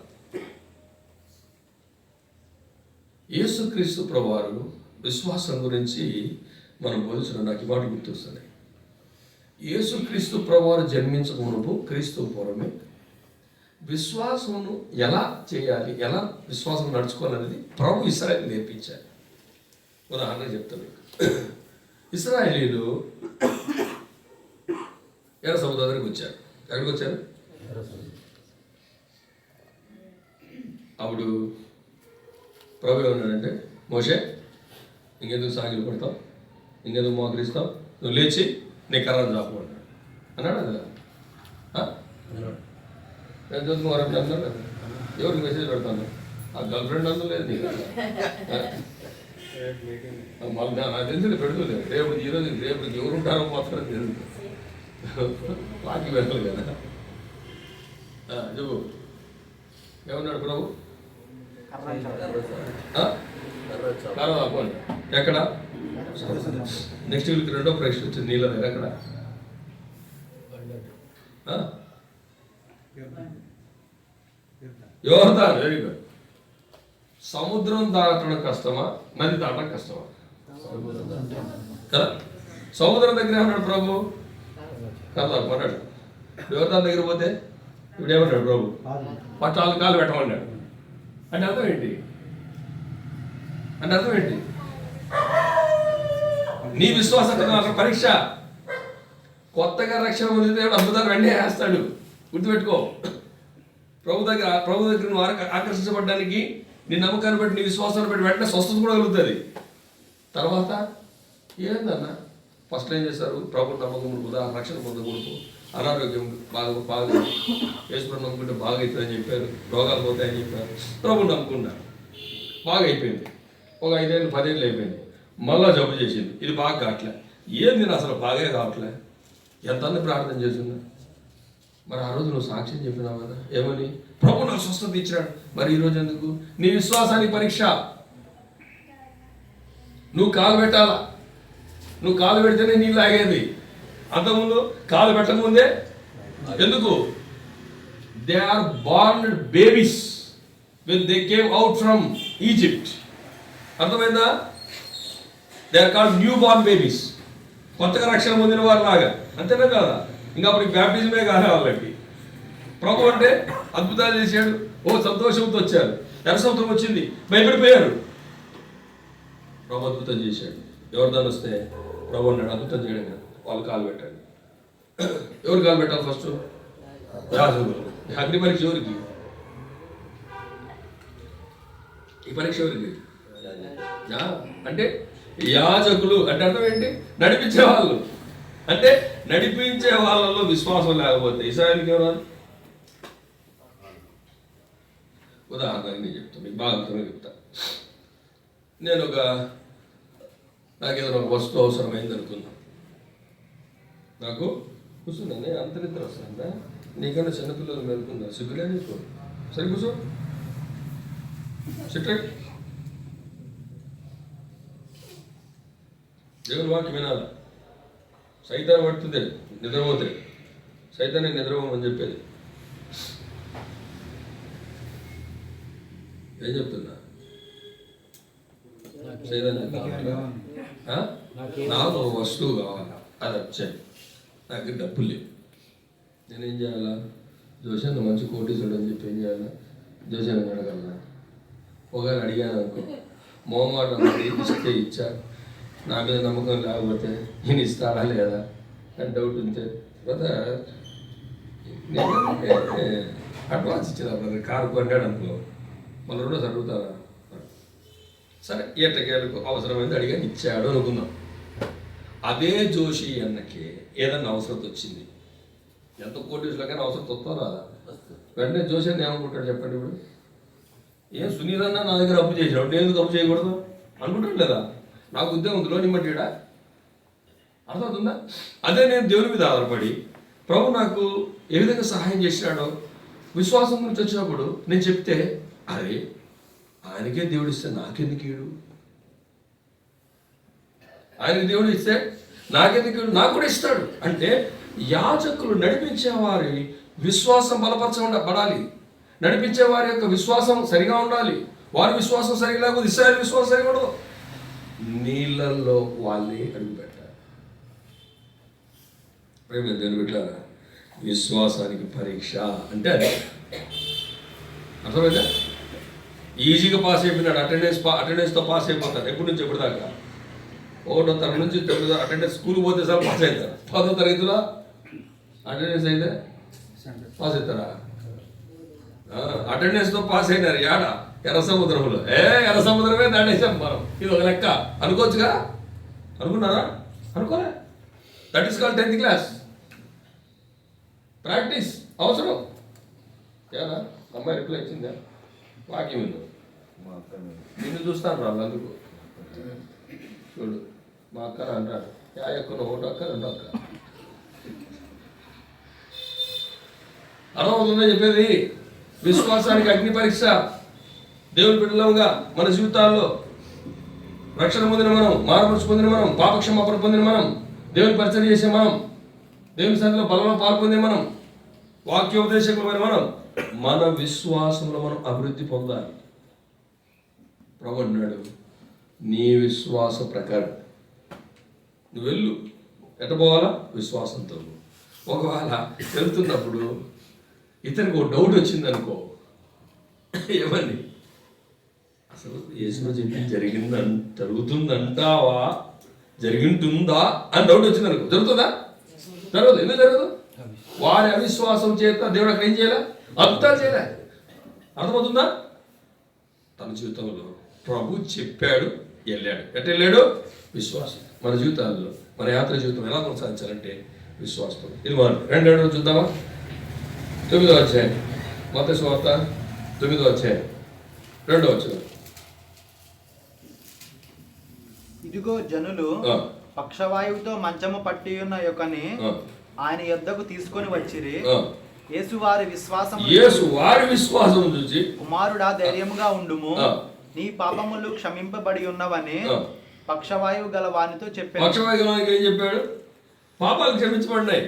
యేసుక్రీస్తు ప్రభువారు విశ్వాసం గురించి మనం బోధించడం నాకు ఈ మాట గుర్తొస్తుంది. యేసుక్రీస్తు ప్రభువారు జన్మించక మునుపు, క్రీస్తు పూర్వమే విశ్వాసమును ఎలా చేయాలి, ఎలా విశ్వాసం నడుచుకోవాలనేది ప్రభు ఇశ్రాయేలు నేర్పించారు. ఉదాహరణ చెప్తాను. ఇశ్రాయేలీలు ఎర్ర సముద్రం దగ్గరికి వచ్చారు. ఎక్కడికి వచ్చారు? అప్పుడు ప్రభు ఏమన్నాడంటే, మోషే ఇంకెందుకు సాగిలు పడతావు, ఇంకెందుకు మోకరిస్తావు, నువ్వు లేచి నీ కర్రను చాపు అన్నాడు. అది చదువుకు వారంటే అన్నారు కదా, ఎవరికి మెసేజ్ పెడతాను, ఆ గర్ల్ ఫ్రెండ్ అందరూ లేదు నీకు, మళ్ళీ నాకు తెలిసింది పెడుతుంది. రేపు ఈరోజు రేపు ఎవరు ఉంటారో మాత్రం తెలుసు, వాకి వెళ్ళాలి కదా. చెప్పు ఏమన్నాడు ప్రభు? ఎక్కడ? నెక్స్ట్ వీక్ 2వ పరీక్ష వచ్చింది నీళ్ళ దగ్గర. ఎక్కడ? యోర్దాను. Very good. సముద్రం దాటడం కష్టమా, నది దాటడం కష్టమా? కదా. సముద్రం దగ్గర ఏమన్నాడు ప్రభు? కదా అన్నాడు. యోర్దాను దగ్గర పోతే ఇప్పుడు ఏమన్నాడు ప్రభు? పట్టాలు కాలు పెట్టమన్నాడు. అంటే అర్థం ఏంటి? నీ విశ్వాసం అక్కడ పరీక్ష. కొత్తగా రక్షణ పొందితే అద్భుతాలు వెంటనే వేస్తాడు, గుర్తుపెట్టుకో. ప్రభు దగ్గర నువ్వు ఆకర్షించబడ్డానికి నీ నమ్మకాన్ని బట్టి, నీ విశ్వాసాన్ని బట్టి వెంటనే స్వస్థత కూడా కలుగుతుంది. తర్వాత ఏందన్నా ఫస్ట్ ఏం చేస్తారు? ప్రభు నమ్మకం రక్షణ పొందకూడదు, అనారోగ్యం బాగా యేసుప్రభు నమ్ముకుంటే బాగా అవుతుందని చెప్పారు, రోగాలు పోతాయని చెప్పారు. ప్రభు నమ్ముకున్నారు, బాగా అయిపోయింది. ఒక 5 ఏళ్ళు 10 ఏళ్ళు అయిపోయింది, మళ్ళా జబ్బు చేసింది, ఇది బాగా కావట్లే. ఏంది నేను అసలు బాగా కావట్లే, ఎంతమంది ప్రార్థన చేస్తున్నా. మరి ఆ రోజు నువ్వు సాక్ష్యం చెప్పినావు కదా, ఏమని? ప్రభు నాకు స్వస్థత ఇచ్చినాడు. మరి ఈరోజు ఎందుకు? నీ విశ్వాసానికి పరీక్ష. నువ్వు కాలు పెట్టాలా, నువ్వు కాలు పెడితేనే నీళ్ళు ఆగేది. అంతకుముందు కాలు పెట్టకముందే. ఎందుకు? They are born babies when they came out from Egypt. అర్థమైందా? They are called new born babies. కొత్తగా రక్షణ పొందిన వారు లాగా. అంతేనా కాదా? ఇంకా అప్పటికి బ్యాప్టిజమే కాదు వాళ్ళకి. ప్రభు అంటే అద్భుతాలు చేశాడు. ఓ సంతోషంతో వచ్చారు. ఎర్ర సముద్రం వచ్చింది, భయపడిపోయారు. ప్రభు అద్భుతం చేశాడు. ఎవరిదాన్ని వస్తే ప్రభు అన్నాడు అద్భుతం చేయడం కాదు, వాళ్ళు కాలు పెట్టండి. ఎవరు కాలు పెట్టాలి ఫస్ట్? యాజకులు. అగ్ని పరీక్ష ఎవరికి? ఈ పరీక్ష ఎవరికి? అంటే యాజకులు అంటే అర్థం ఏంటి? నడిపించే వాళ్ళు. అంటే నడిపించే వాళ్ళలో విశ్వాసం లేకపోతే ఇశ్రాయేలుకి ఎవరు? ఉదాహరణకి నేను చెప్తాను, మీకు బాగా అర్థమని చెప్తా. నాకేదైనా ఒక వస్తువు అవసరమైంది అనుకున్నా. నాకు కూర్చున్నాను, అంత నిద్ర వస్తుందా? నీకన్నా చిన్నపిల్లలు మేలుకున్నారు, సిగ్గులే నీకు. సరే కూర్చో, సిట్రెట్. దేవుని వాక్యం వినాలా. సైతాన్ని పడుతుంది నిద్రపోతే. సైతాన్ని నిద్రపోమని చెప్పేది. ఏం చెప్తున్నా? నాకు ఒక వస్తువు కావాలా, అది వచ్చాయి. నాకు డబ్బులు లేవు. నేనేం చేయాలా? జోషాన్ని మంచి కోటీసుడు అని చెప్పి ఏం చేయాలా? జోషాన్ని అడగలనా? ఒకవేళ అడిగాను అనుకో, మొహమాటం ఇస్తే ఇచ్చా, నా మీద నమ్మకం లేకపోతే నేను ఇస్తాడా లేదా అని డౌట్ ఉంటే బ్రదర్ అడ్వాన్స్ ఇచ్చేదా బ్రదర్? కారు కొన్నాడు అనుకో, మళ్ళీ రెండోసారి అడుగుతారా? సరే ఏటకేళ్ళకు అవసరమైంది అడిగాను, ఇచ్చాడు అనుకుందాం. అదే జోషి అన్నకి ఏదన్నా అవసరం వచ్చింది, ఎంత కోటీసులకైనా అవసరం వస్తా రాదా? వెంటనే జోషి అన్న ఏమనుకుంటాడు చెప్పండి? ఇప్పుడు ఏం సునీల్ అన్న నా దగ్గర అప్పు చేసాడు, నేను ఎందుకు అప్పు చేయకూడదు అనుకుంటాడు లేదా? నాకు ఉద్యోగం ఉంది, లోన్ ఇమ్మట్టాడా? అర్థమవుతుందా? అదే నేను దేవుని మీద ఆధారపడి ప్రభు నాకు ఏ విధంగా సహాయం చేసినాడో విశ్వాసం గురించి వచ్చినప్పుడు నేను చెప్తే, అరే ఆయనకే దేవుడు ఇస్తే నాకెందుకు ఈడు? ఆయనకి దేవుడు ఇస్తే నాకెందుకు ఈడు? నాకు కూడా ఇస్తాడు. అంటే యాజకులు నడిపించే వారి విశ్వాసం బలపరచబడాలి. నడిపించే వారి యొక్క విశ్వాసం సరిగా ఉండాలి. వారి విశ్వాసం సరిగా లేకపోతే ఇశ్రాయేలు విశ్వాసం సరిగా ఉండదు. నీళ్ళల్లో వాళ్ళే అడుగు పెట్టాలి. ప్రేమ దేవుని బిడ్డలారా, విశ్వాసానికి పరీక్ష అంటే అదే. అర్థమైందా? ఈజీగా పాస్ అయిపోయినాడు, అటెండెన్స్తో పాస్ అయిపోతారు. ఎప్పటి నుంచి ఎప్పుడు దాకా? 1వ తరగతి నుంచి 9వ అటెండెన్స్. స్కూల్కి పోతే సార్ పాస్ అవుతారు. 10వ తరగతిలో అటెండెన్స్ అయితే పాస్ అవుతారా? అటెండెన్స్తో పాస్ అయినారు. యాడ? ఎర్ర సముద్రంలో. ఎర్ర సముద్రమే దాటేసాం మనం. ఇది ఒక లెక్క అనుకోవచ్చుగా? అనుకున్నారా? అనుకోలే. That is called 10th class. Practice అవసరం. ఏనా అమ్మాయి రిప్లై ఇచ్చిందా? వాక్యం విను. నిన్ను చూస్తాను రా అందుకు. చూడు మా అక్క అంటాడు, యా ఎక్కువ 1 అక్క 2 అక్క. అర్థమవుతుందని చెప్పేది. విశ్వాసానికి అగ్ని పరీక్ష. దేవుని బిడ్డలుగా మన జీవితాల్లో రక్షణ పొందిన మనం, మారుమనసు పొందిన మనం, పాపక్షమాపణ పొందిన మనం, దేవుని పరిచయం చేసే మనం, దేవుని సన్నిధిలో బలంలో పాల్పొందే మనం, వాక్యోపదేశకులమైన మనం, మన విశ్వాసంలో మనం అభివృద్ధి పొందాలి. ప్రభు అన్నాడు, నీ విశ్వాస ప్రకారం నువ్వు వెళ్ళు. ఎట్ట పోవాలా? విశ్వాసంతో. ఒకవేళ వెళ్తున్నప్పుడు ఇతనికి ఒక డౌట్ వచ్చింది అనుకో, ఏమని? అసలు యేసులో చెప్పి జరుగుతుందంటావా, జరిగింటుందా అని డౌట్ వచ్చింది అనుకో, జరుగుతుందా? జరగదు. ఎందుకు జరగదు? వారి అవిశ్వాసం చేత దేవుడు అక్కడ ఏం చేయలే? అద్భుతాలు చేయలే. అర్థమవుతుందా? తన జీవితంలో ప్రభు చెప్పాడు, వెళ్ళాడు. ఎట్ట వెళ్ళాడు? విశ్వాసం. మన జీవితాల్లో, మన యాత్ర జీవితం ఎలా కొనసాగించాలంటే విశ్వాసం. ఇది మనం 2 చూద్దామా? 9వ అధ్యాయం, మత్తయి సువార్త 9వ అధ్యాయం 2వ వచనం. ఇదిగో జనులు పక్షవాయువుతో మంచము పట్టి ఉన్న యొక్కని ఆయన యొద్దకు తీసుకొని వచ్చిరి. యేసు వారి విశ్వాసం చూసి, కుమారుడా ధైర్యముగా ఉండుము, నీ పాపములు క్షమింపబడి ఉన్నవని పక్షవాయువు గల వానితో చెప్పాడు. పక్షవాయువు గల వానికి ఏం చెప్పాడు? పాపాలు క్షమించబడ్డాయి.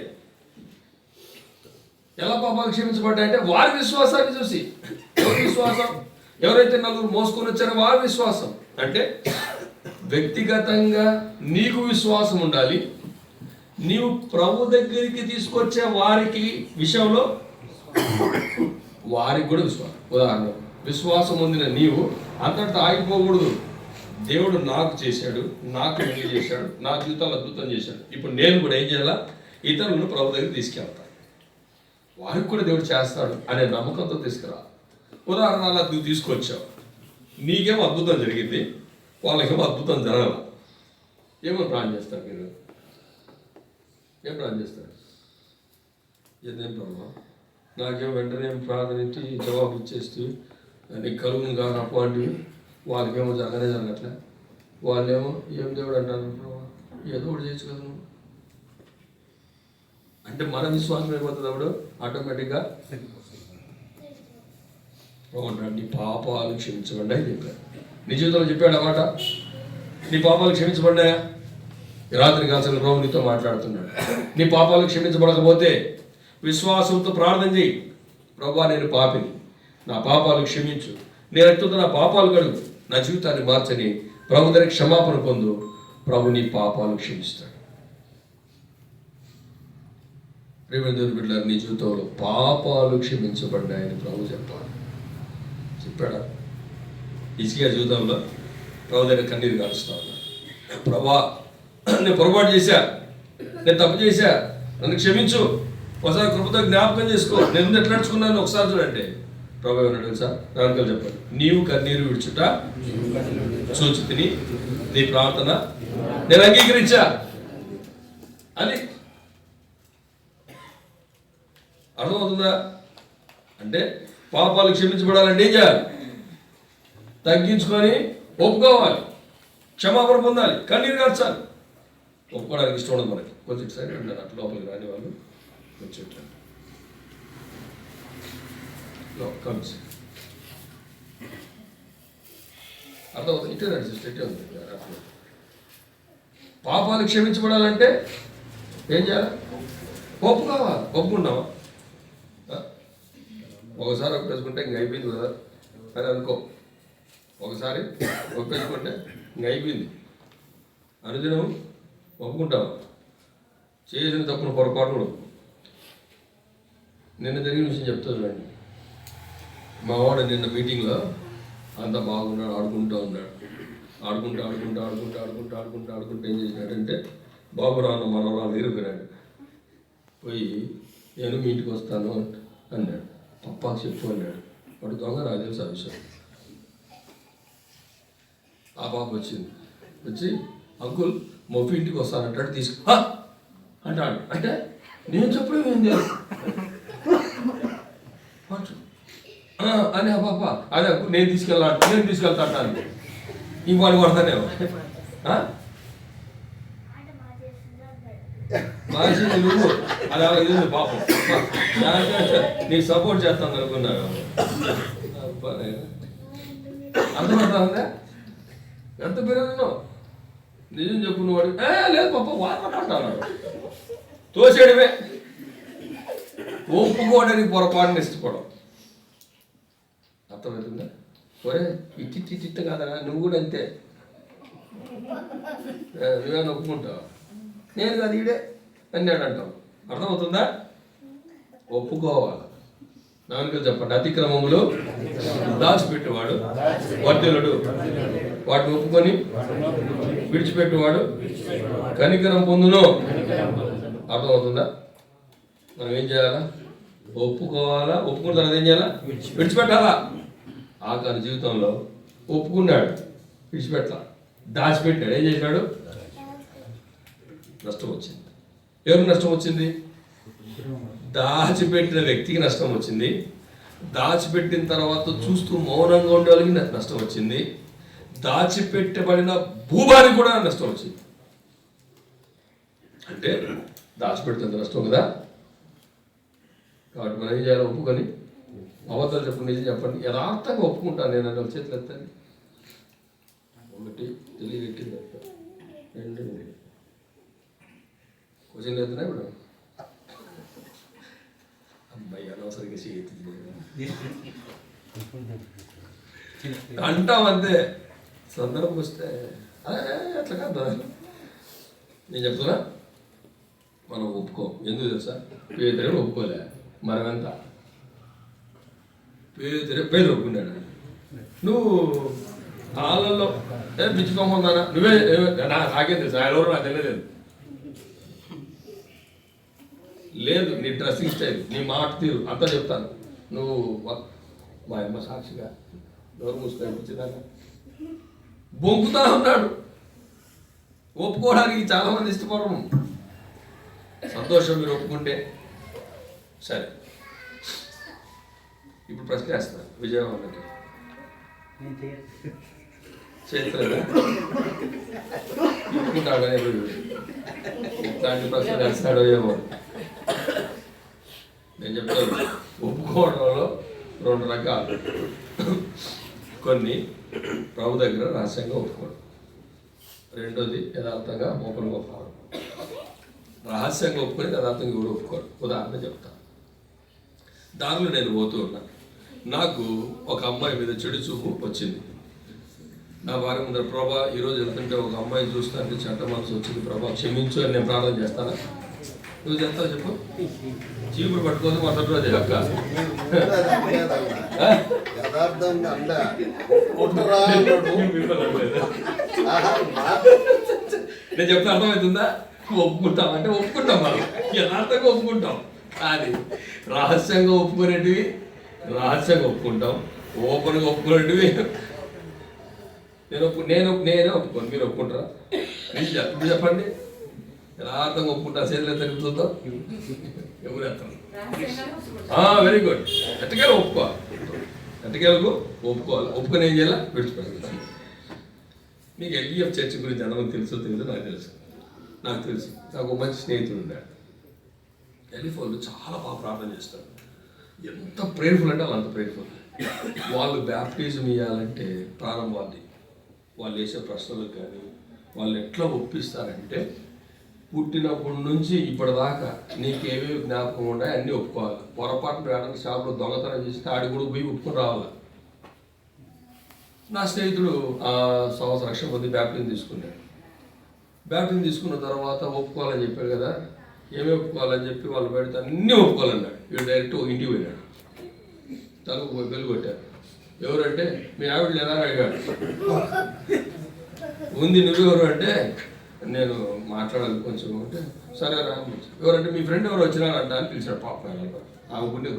ఎలా పాపాలు క్షమించబడ్డాయి అంటే వారి విశ్వాసాన్ని చూసి. ఎవరి విశ్వాసం? ఎవరైతే నలుగురు మోసుకొని వచ్చారో వారి విశ్వాసం. అంటే వ్యక్తిగతంగా నీకు విశ్వాసం ఉండాలి. నీవు ప్రభు దగ్గరికి తీసుకొచ్చే వారికి విషయంలో వారికి కూడా విశ్వాసం. ఉదాహరణ, విశ్వాసం పొందిన నీవు అంతటా ఆగిపోకూడదు. దేవుడు నాకు చేశాడు, నాకు మేలు చేశాడు, నా జీవితాలు అద్భుతం చేశాడు, ఇప్పుడు నేను కూడా ఏం చేయాలా? ఇతరులను ప్రభు దగ్గర తీసుకెళ్తాను, వారికి కూడా దేవుడు చేస్తాడు అనే నమ్మకంతో తీసుకురా. ఉదాహరణ, అలా నువ్వు తీసుకొచ్చావు, నీకేమో అద్భుతం జరిగింది, వాళ్ళకేమో అద్భుతం జరగాల. ఏమో ప్లాన్ చేస్తారు మీరు? ఏం ప్లాన్ చేస్తారు? ఏదేం ప్రభావం నాకేమో వెంటనే ప్రార్థన ఇచ్చి జవాబు ఇచ్చేస్తూ నీకు కలుగును కాని అప్పంటివి, వాళ్ళకేమో జరగట్లే. వాళ్ళేమో ఏం దేవుడు అంటారు, ప్రభావ ఏదో ఒకటి చేయొచ్చు కదా నువ్వు అంటే మన విశ్వాసం అయిపోతుంది. అప్పుడు ఆటోమేటిక్గా నీ పాపాలు క్షమించబడ్డా అని చెప్పాడు. నీ జీవితంలో చెప్పాడు అన్నమాట. నీ పాపాలు క్షమించబడ్డాయా? రాత్రి కాల్సిన ప్రభు నీతో మాట్లాడుతున్నాడు. నీ పాపాలు క్షమించబడకపోతే విశ్వాసంతో ప్రార్థన చేయి. ప్రభువా, నేను పాపిని, నా పాపాలు క్షమించు, నేను రక్తంతో నా పాపాలు కడుగు, నా జీవితాన్ని మార్చని ప్రభు దగ్గర క్షమాపణ పొందు. ప్రభు నీ పాపాలు క్షమిస్తాడు. ప్రియమైన బిడ్డలారా, నీ జీవితంలో పాపాలు క్షమించబడ్డాయని ప్రభు చెప్పాడా? హిజ్కియా జీవితంలో ప్రభు దగ్గర కన్నీరు కాలుస్తా ఉన్నాడు. ప్రభా, నేను పొరపాటు చేశా, నేను తప్పు చేశా, నన్ను క్షమించు, ఒకసారి కృపతో జ్ఞాపకం చేసుకో, నేను ఎట్లా నడుచుకున్నాను ఒకసారి చూడంటే ప్రభు ఏమన్నాడు తెలుసా? నాన్నకలు చెప్పాడు, నీవు కన్నీరు విడుచుట చూచితిని, నీ ప్రార్థన నేను అంగీకరించా అని. అర్థమవుతుందా? అంటే పాపాలు క్షమించబడాలంటే ఏం చేయాలి? తగ్గించుకొని ఒప్పుకోవాలి, క్షమాపణ పొందాలి, కన్నీరు కార్చాలి. ఒప్పుకోవడానికి ఇష్టం ఉండదు మనకి. కొంచెం సైడ్ ఉంటారు, అట్లా లోపలికి రాని వాళ్ళు వచ్చేటండి కమ్స్. అర్థమవుతుంది? ఇట్టే నడిచి ఇట్టే ఉంది. పాపాలు క్షమించబడాలంటే ఏం చేయాలి? ఒప్పుకోవాలి. ఒప్పుకుంటావా? ఒకసారి ఒప్పేసుకుంటే ఇంక అయిపోయింది కదా అని అనుకో. ఒకసారి ఒప్పేసుకుంటే ఇంక అయిపోయింది. అనుదినం ఒప్పుకుంటావా? చేసిన తప్పును పొరపాటు కూడా. నిన్న జరిగిన విషయం చెప్తా చూడండి. మా వాడు నిన్న మీటింగ్లో అంతా బాగున్నాడు, ఆడుకుంటూ ఉన్నాడు. ఆడుకుంటూ ఏం చేసినాడంటే బాబురాన్న మనవరాలు ఎగిరిపోయినాడు. పోయి నేను మీ ఇంటికి వస్తాను అన్నాడు. పప్పాకి చెప్పు అన్నాడు. వాడు దొంగ, నాకు తెలుసు ఆ విషయం. ఆ పాప వచ్చి అంకుల్ మొఫీ ఇంటికి వస్తానంటాడు, తీసుకు అంటాడు. అంటే నేను చెప్పడం ఏంది అని ఆ పాప అదే నేను తీసుకెళ్తా అంటాను. ఇంకోటి కొడతానే మాసింది నువ్వు, అది అలా ఇది పాపం. నీకు సపోర్ట్ చేస్తాను అనుకున్నాను. అర్థమవుతా ఉందా? ఎంత పెరుగుతున్నావు? నిజం చెప్పు నువ్వు. లేదు పాప, వాడమంటాను. తోసేయడమే. ఒప్పుకోవడానికి పొరపాటుని ఇష్టపడం. అర్థమవుతుందా? ఒరే ఇట్టి కాదా, నువ్వు కూడా అంతే. నువ్వేమైనా ఒప్పుకుంటావు? నేను కాదు ఈడే అన్నాడు అంటావు. అర్థమవుతుందా? ఒప్పుకోవాలి. నాన్నగా చెప్పండి, అతిక్రమములు దాచిపెట్టేవాడు వర్ధిల్లుడు, వాటిని ఒప్పుకొని విడిచిపెట్టేవాడు కనికరం పొందును. అర్థమవుతుందా? మనం ఏం చేయాలా? ఒప్పుకోవాలా. ఒప్పుకున్న తర్వాత ఏం చేయాలా? విడిచిపెట్టాలా. ఆకాని జీవితంలో ఒప్పుకున్నాడు, విడిచిపెట్టాల, దాచిపెట్టాడు. ఏం చేశాడు? నష్టం వచ్చింది. ఎవరికి నష్టం వచ్చింది? దాచిపెట్టిన వ్యక్తికి నష్టం వచ్చింది. దాచిపెట్టిన తర్వాత చూస్తూ మౌనంగా ఉండే వాళ్ళకి నష్టం వచ్చింది. దాచిపెట్టబడిన భూభానికి కూడా నష్టం వచ్చింది. అంటే దాచిపెడితే నష్టం కదా. కాబట్టి మనం ఏం చేయాలి? ఒప్పుకొని అబద్ధాలు చెప్పండి, నిజం చెప్పండి. యథార్థంగా ఒప్పుకుంటాను నేను. చేతులు ఎత్తండి. ఒకటి తెలియరెట్టింది రెండు క్వశ్చన్ లేదునా ఇప్పుడు అమ్మాయి అనవసరంగా చేతి అంటామంతే సందర్భం వస్తే అట్లా కాదు నేను చెప్తున్నా మనం ఒప్పుకోం ఎందుకు తెలుసా పేదరిని ఒప్పుకోలే మనమెంత పేదలు ఒప్పుకున్నాడు నువ్వు హాలలో పిచ్చుకోమన్నానా నువ్వే నాకేం తెలుసు ఆయన ఎవరు నాకు తెలియలేదు లేదు నీ డ్రెస్సింగ్ స్టైల్ నీ మాట తీరు అంతా చెప్తాను నువ్వు మా అమ్మ సాక్షిగా నోరు మూసుకొని వచ్చిందాక బొంకుతా ఉన్నాడు ఒప్పుకోవడానికి చాలామంది ఇష్టపడము సంతోషం మీరు ఒప్పుకుంటే సరే ఇప్పుడు ప్రశ్న వేస్తాను విజయవాడకి చేస్తారా ఒప్పుకుంటాడు కానీ ఇట్లాంటి ప్రశ్న వేస్తాడో ఏమో నేను చెప్తాను ఒప్పుకోవడంలో రెండు రకాలు కొన్ని ప్రభు దగ్గర రహస్యంగా ఒప్పుకోవడం రెండోది యథార్థంగా ఓపెన్గా ఒప్పుకోవడం రహస్యంగా ఒప్పుకొని యథార్థంగా కూడా ఒప్పుకోవడం ఉదాహరణ చెప్తాను దారిలో నేను పోతూ ఉన్నాను నాకు ఒక అమ్మాయి మీద చెడు చూపు వచ్చింది నా భార్య ముందర ప్రభా ఈరోజు వెళ్తుంటే ఒక అమ్మాయిని చూస్తానికి చెడ్డ మనసు వచ్చింది ప్రభా క్షమించు అని నేను ప్రార్థన చేస్తాను నువ్వు చేస్తావు చెప్పు చీపురు పట్టుకోదు మొదటి రోజు అక్క నేను చెప్తే అర్థమవుతుందా ఒప్పుకుంటాం అంటే ఒప్పుకుంటాం మనం యథార్థంగా ఒప్పుకుంటాం అది రహస్యంగా ఒప్పుకునేటివి రహస్యంగా ఒప్పుకుంటాం ఓపెన్గా ఒప్పుకునేటివి నేనే ఒప్పుకోను మీరు ఒప్పుకుంటారా ఇప్పుడు చెప్పండి యథార్థంగా ఒప్పుకుంటా చేతులు ఎత్తని చూద్దాం ఎవరు ఎత్తాను వెరీ గుడ్ ఎట్టకేలు ఒప్పుకోవాలి ఎట్టకేలకు ఒప్పుకోవాలి ఒప్పుకొని ఏం చేయాలా విడిచిపెట్టాలి మీకు ఎల్ఈఎఫ్ చర్చ్ గురించి అందరం తెలుసో తెలియదు నాకు తెలుసు నాకు ఒక మంచి స్నేహితుడు ఉన్నాడు ఎలిఫోన్లు చాలా బాగా ప్రార్థన చేస్తారు ఎంత ప్రేయర్ఫుల్ అంటే అంత ప్రేయర్ఫుల్ వాళ్ళు బ్యాప్టిజం ఇవ్వాలంటే ప్రారంభాన్ని వాళ్ళు వేసే ప్రశ్నలకు కానీ వాళ్ళు ఎట్లా ఒప్పిస్తారంటే పుట్టినప్పటి నుంచి ఇప్పటిదాకా నీకేమేమి జ్ఞాపకం ఉంటాయి అన్నీ ఒప్పుకోవాలి పొరపాటున వేడానికి షాపులో దొంగతనం చేస్తే ఆడి కూడా పోయి ఒప్పుకొని రావాలి నా స్నేహితుడు సంవత్సరం లక్ష మంది బ్యాప్టిజం తీసుకున్నాడు బ్యాప్టిజం తీసుకున్న తర్వాత ఒప్పుకోవాలని చెప్పాడు కదా ఏమేమి ఒప్పుకోవాలని చెప్పి వాళ్ళు పెడితే అన్నీ ఒప్పుకోవాలన్నాడు వీడు డైరెక్ట్ ఇంటికి పోయినాడు తలకు బెల్లు కొట్టారు ఎవరంటే మీ ఆవిడ లేదా అడిగాడు ఉంది నువ్వెవరు అంటే నేను మాట్లాడాలి కొంచెం అంటే సరే రా ఎవరంటే మీ ఫ్రెండ్ ఎవరు వచ్చినారంట అని పిలిచాడు పాప ఆమె గుండె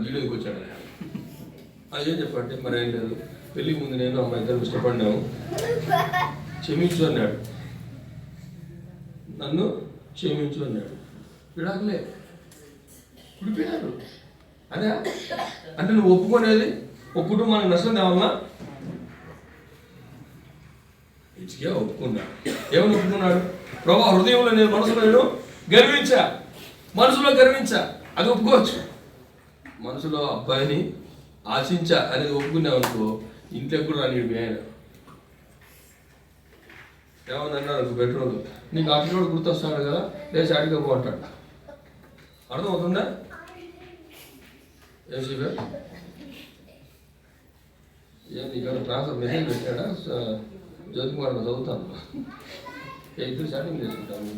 వీడియోకి వచ్చాడు అది ఏం చెప్పంటే మరి ఏం లేదు పెళ్ళికి ముందు నేను అమ్మాయి ఇద్దరు ఇష్టపడినాము క్షమించు అన్నాడు నన్ను క్షమించు అన్నాడు విడాకులే విడిపోయారు అదే అంటే నువ్వు ఒప్పుకునేది ఒక కుటుంబానికి నష్టం తేవాలన్నా ఇచ్చిగా ఒప్పుకున్నాడు ఏమని ఒప్పుకున్నాడు ప్రభా హృదయంలో నేను మనసులో గర్వించా అది ఒప్పుకోవచ్చు మనసులో అబ్బాయిని ఆశించా అనేది ఒప్పుకున్నావు అనుకో ఇంట్లో కూడా రాని మీ ఆయన ఏమన్నా బెడ్రూమ్ నీకు అటు కూడా గుర్తొస్తాడు కదా లేచి అడిగా పోంటాడు అర్థమవుతుందా ఏం చెప్పా నీకు ట్రాన్స్ఫర్ మెసేజ్ పెట్టాడా జ్యోతికుమార్ చదువుతాను ఇద్దరు స్టార్టింగ్ చేసుకుంటాను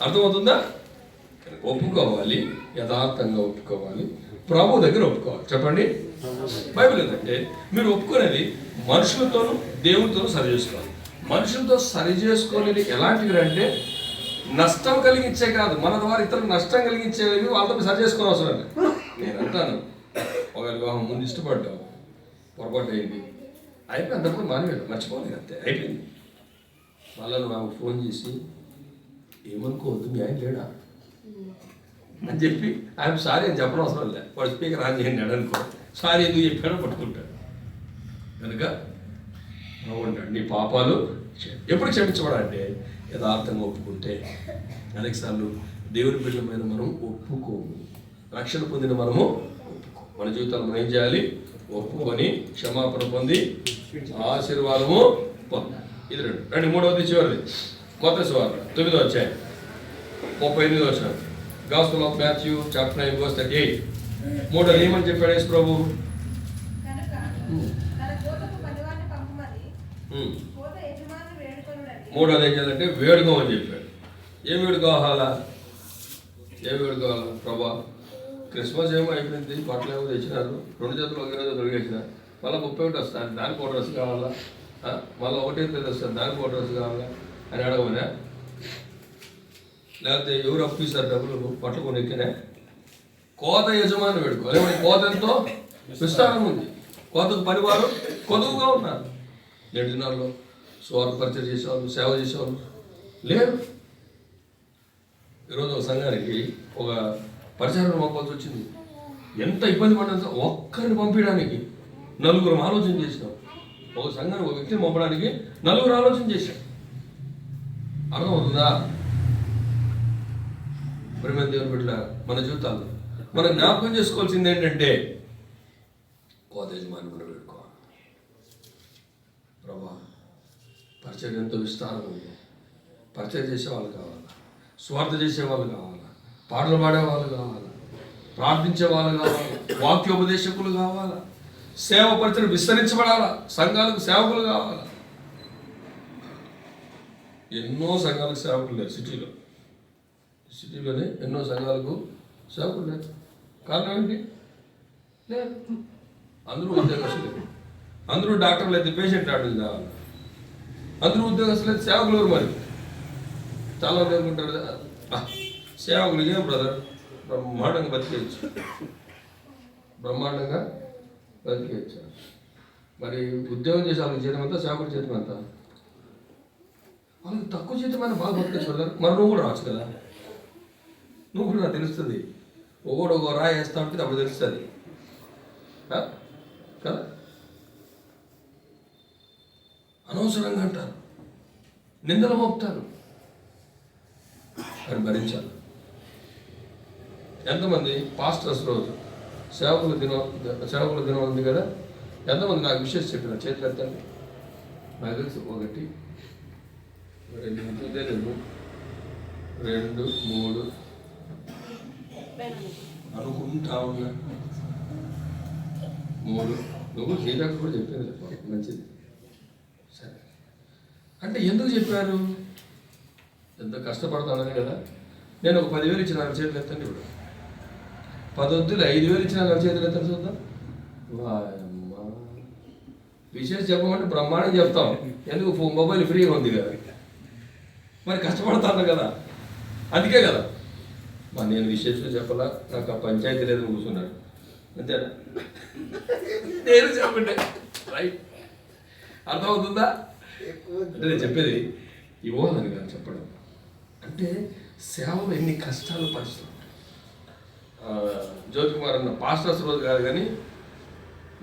అర్థమవుతుందా ఒప్పుకోవాలి యథార్థంగా ఒప్పుకోవాలి ప్రభు దగ్గర ఒప్పుకోవాలి చెప్పండి బైబిల్ ఏంటంటే మీరు ఒప్పుకునేది మనుషులతోనూ దేవునితోనూ సరి చేసుకోవాలి మనుషులతో సరి చేసుకోలేని ఎలాంటివి అంటే నష్టం కలిగించే కాదు మన ద్వారా ఇతరులకు నష్టం కలిగించేవి వాళ్ళతో సరి చేసుకోని అవసరం లేదు నేను అంటాను ఒక వివాహం ముందు ఇష్టపడ్డావు పొరపాటు అయింది అయిపోయి అంతప్పుడు మానేవాడు మర్చిపోలేదు అంతే అయిపోయింది మళ్ళీ నువ్వు ఆమెకు ఫోన్ చేసి ఏమనుకోవద్దు మీ ఆయన లేడా అని చెప్పి ఆయన సారీ అని చెప్పడం అవసరం లేదు వాడు స్పీకర్ ఆన్ చేయండి అనుకో సారీ ఎందుకు చెప్పాడో పట్టుకుంటాడు కనుక ఉంటాడు నీ పాపాలు ఎప్పుడు క్షమించబడంటే యథార్థంగా ఒప్పుకుంటే అనేకసార్లు దేవుని బిడ్డలమైన మనం ఒప్పుకోము రక్షణ పొందిన మనము ఒప్పుకో మన జీవితాలు మనం ఏం చేయాలి ఒప్పుకొని క్షమాపణ పొంది ఆశీర్వాదము పొందు. ఇది రెండు మూడవది చివరిది కొత్త సువార్త 9వ అధ్యాయం 38వ వచనం. Gospel of Matthew chapter 9 verse 38. మూడోది ఏమని చెప్పాడు యేసు ప్రభు? మూడోది ఏం చేయాలంటే వేడుకోమని చెప్పాడు. ఏం వేడుకోవాలా? ఏం వేడుకోవాలా? ప్రభా క్రిస్మస్ ఏమో అయిపోయింది, బట్టలు ఏమో తెచ్చినారు, 2 జతలు ఒకే రోజు తొలగేసిన, మళ్ళీ 31 వస్తాను, దానికి ఒక డ్రెస్ కావాలా, మళ్ళీ 1 తేదీ వస్తుంది, దానికి ఒక డ్రెస్ కావాలా అని అడగమనే? లేకపోతే ఎవరు అప్పిస్తారు డబ్బులు బట్టలు కొని ఎక్కినా? కోత యజమాని పెట్టుకోవాలి. కోత ఎంతో విస్తారం ఉంది, కోతకు పనివారు కొదువుగా ఉన్నారు. 7 దినాల్లో స్వార్థ పరిచయం చేసేవాళ్ళు, సేవ చేసేవాళ్ళు లేరు. ఈరోజు ఒక సంఘానికి ఒక పరిచారం పంపాల్సి వచ్చింది. ఎంత ఇబ్బంది పడ్డా ఒక్కరిని పంపించడానికి 4 ఆలోచన చేసినాం. ఒక సంఘానికి ఒక వ్యక్తిని పంపడానికి 4 ఆలోచన చేశాం. అర్థమవుతుందా? ప్రేమ దేవుని బిడ్డ మన జీవితాల్లో మనం జ్ఞాపకం చేసుకోవాల్సింది ఏంటంటే కోత యజమాని మనం పెట్టుకోవాలి. ప్రభా పరిచయం ఎంతో విస్తారం ఉంది, పరిచయం చేసేవాళ్ళు కావాలా, స్వార్థ చేసేవాళ్ళు కావాలా, పాటలు పాడేవాళ్ళు కావాలా, ప్రార్థించే వాళ్ళు కావాలా, వాక్యోపదేశకులు కావాలా, సేవ పరిచయం విస్తరించబడాలా, సంఘాలకు సేవకులు కావాలా. ఎన్నో సంఘాలకు సేవకులు లేరు సిటీలోనే ఎన్నో సంఘాలకు సేవకులు లేరు. కారణం ఏంటి? లేదు. అందరూ ఉద్యోగస్తులు, అందరూ డాక్టర్లు అయితే పేషెంట్ డాక్టర్లు కావాలి, అందరూ ఉద్యోగస్తులు అయితే సేవకులు ఎవరు? మరి చాలా మంది అనుకుంటారు సేవకులు ఏం బ్రదర్ బ్రహ్మాండంగా బతికేయచ్చు, బ్రహ్మాండంగా బతికేయచ్చు. మరి ఉద్యోగం చేసే వాళ్ళకి జీతం అంతా, సేవకుల జీతం అంతా. వాళ్ళకి తక్కువ జీతమైన బాగా బతికేచ్చు బ్రదర్. మరి నువ్వు కూడా రావచ్చు కదా, నువ్వు కూడా నాకు తెలుస్తుంది. ఒక రాయి వేస్తా ఉంటుంది, అప్పుడు తెలుస్తుంది కదా. అనవసరంగా అంటారు, నిందలు మోపుతారు, అది భరించాలి. ఎంతమంది పాస్టర్స్ రోజు సేవకుల దినం ఉంది కదా, ఎంతమంది నాకు విషయం చెప్పిన చేతులు ఎత్తండి. నాకు తెలుసు 1 2 2 3 అనుకుంటా ఉన్నా 3. నువ్వు శ్రీకాకు కూడా చెప్పాను, మంచిది. సరే అంటే ఎందుకు చెప్పారు? ఎంత కష్టపడతానని కదా. నేను ఒక 10,000 ఇచ్చిన నాకు చేతులు ఎత్తండి. ఇప్పుడు 10 వద్దులు 5,000 ఇచ్చిన నాకు చేతులు ఎత్తండి చూద్దాం. విషయం చెప్పమంటే బ్రహ్మాండం చెప్తాం. ఎందుకు? మొబైల్ ఫ్రీగా ఉంది కదా, మరి కష్టపడతాను కదా, అందుకే కదా. మరి నేను విశేషం చెప్పాలా, నాకు ఆ పంచాయతీ లేదని కూర్చున్నాడు అంతేనా? నేను చెప్పండి రైట్, అర్థమవుతుందా? అంటే నేను చెప్పేది ఇవ్వాలని కాదు చెప్పడం. అంటే సేవలు ఎన్ని కష్టాలు పరుస్తాం. జ్యోతికుమార్ అన్న పాస్టర్స్ రోజు కాదు కానీ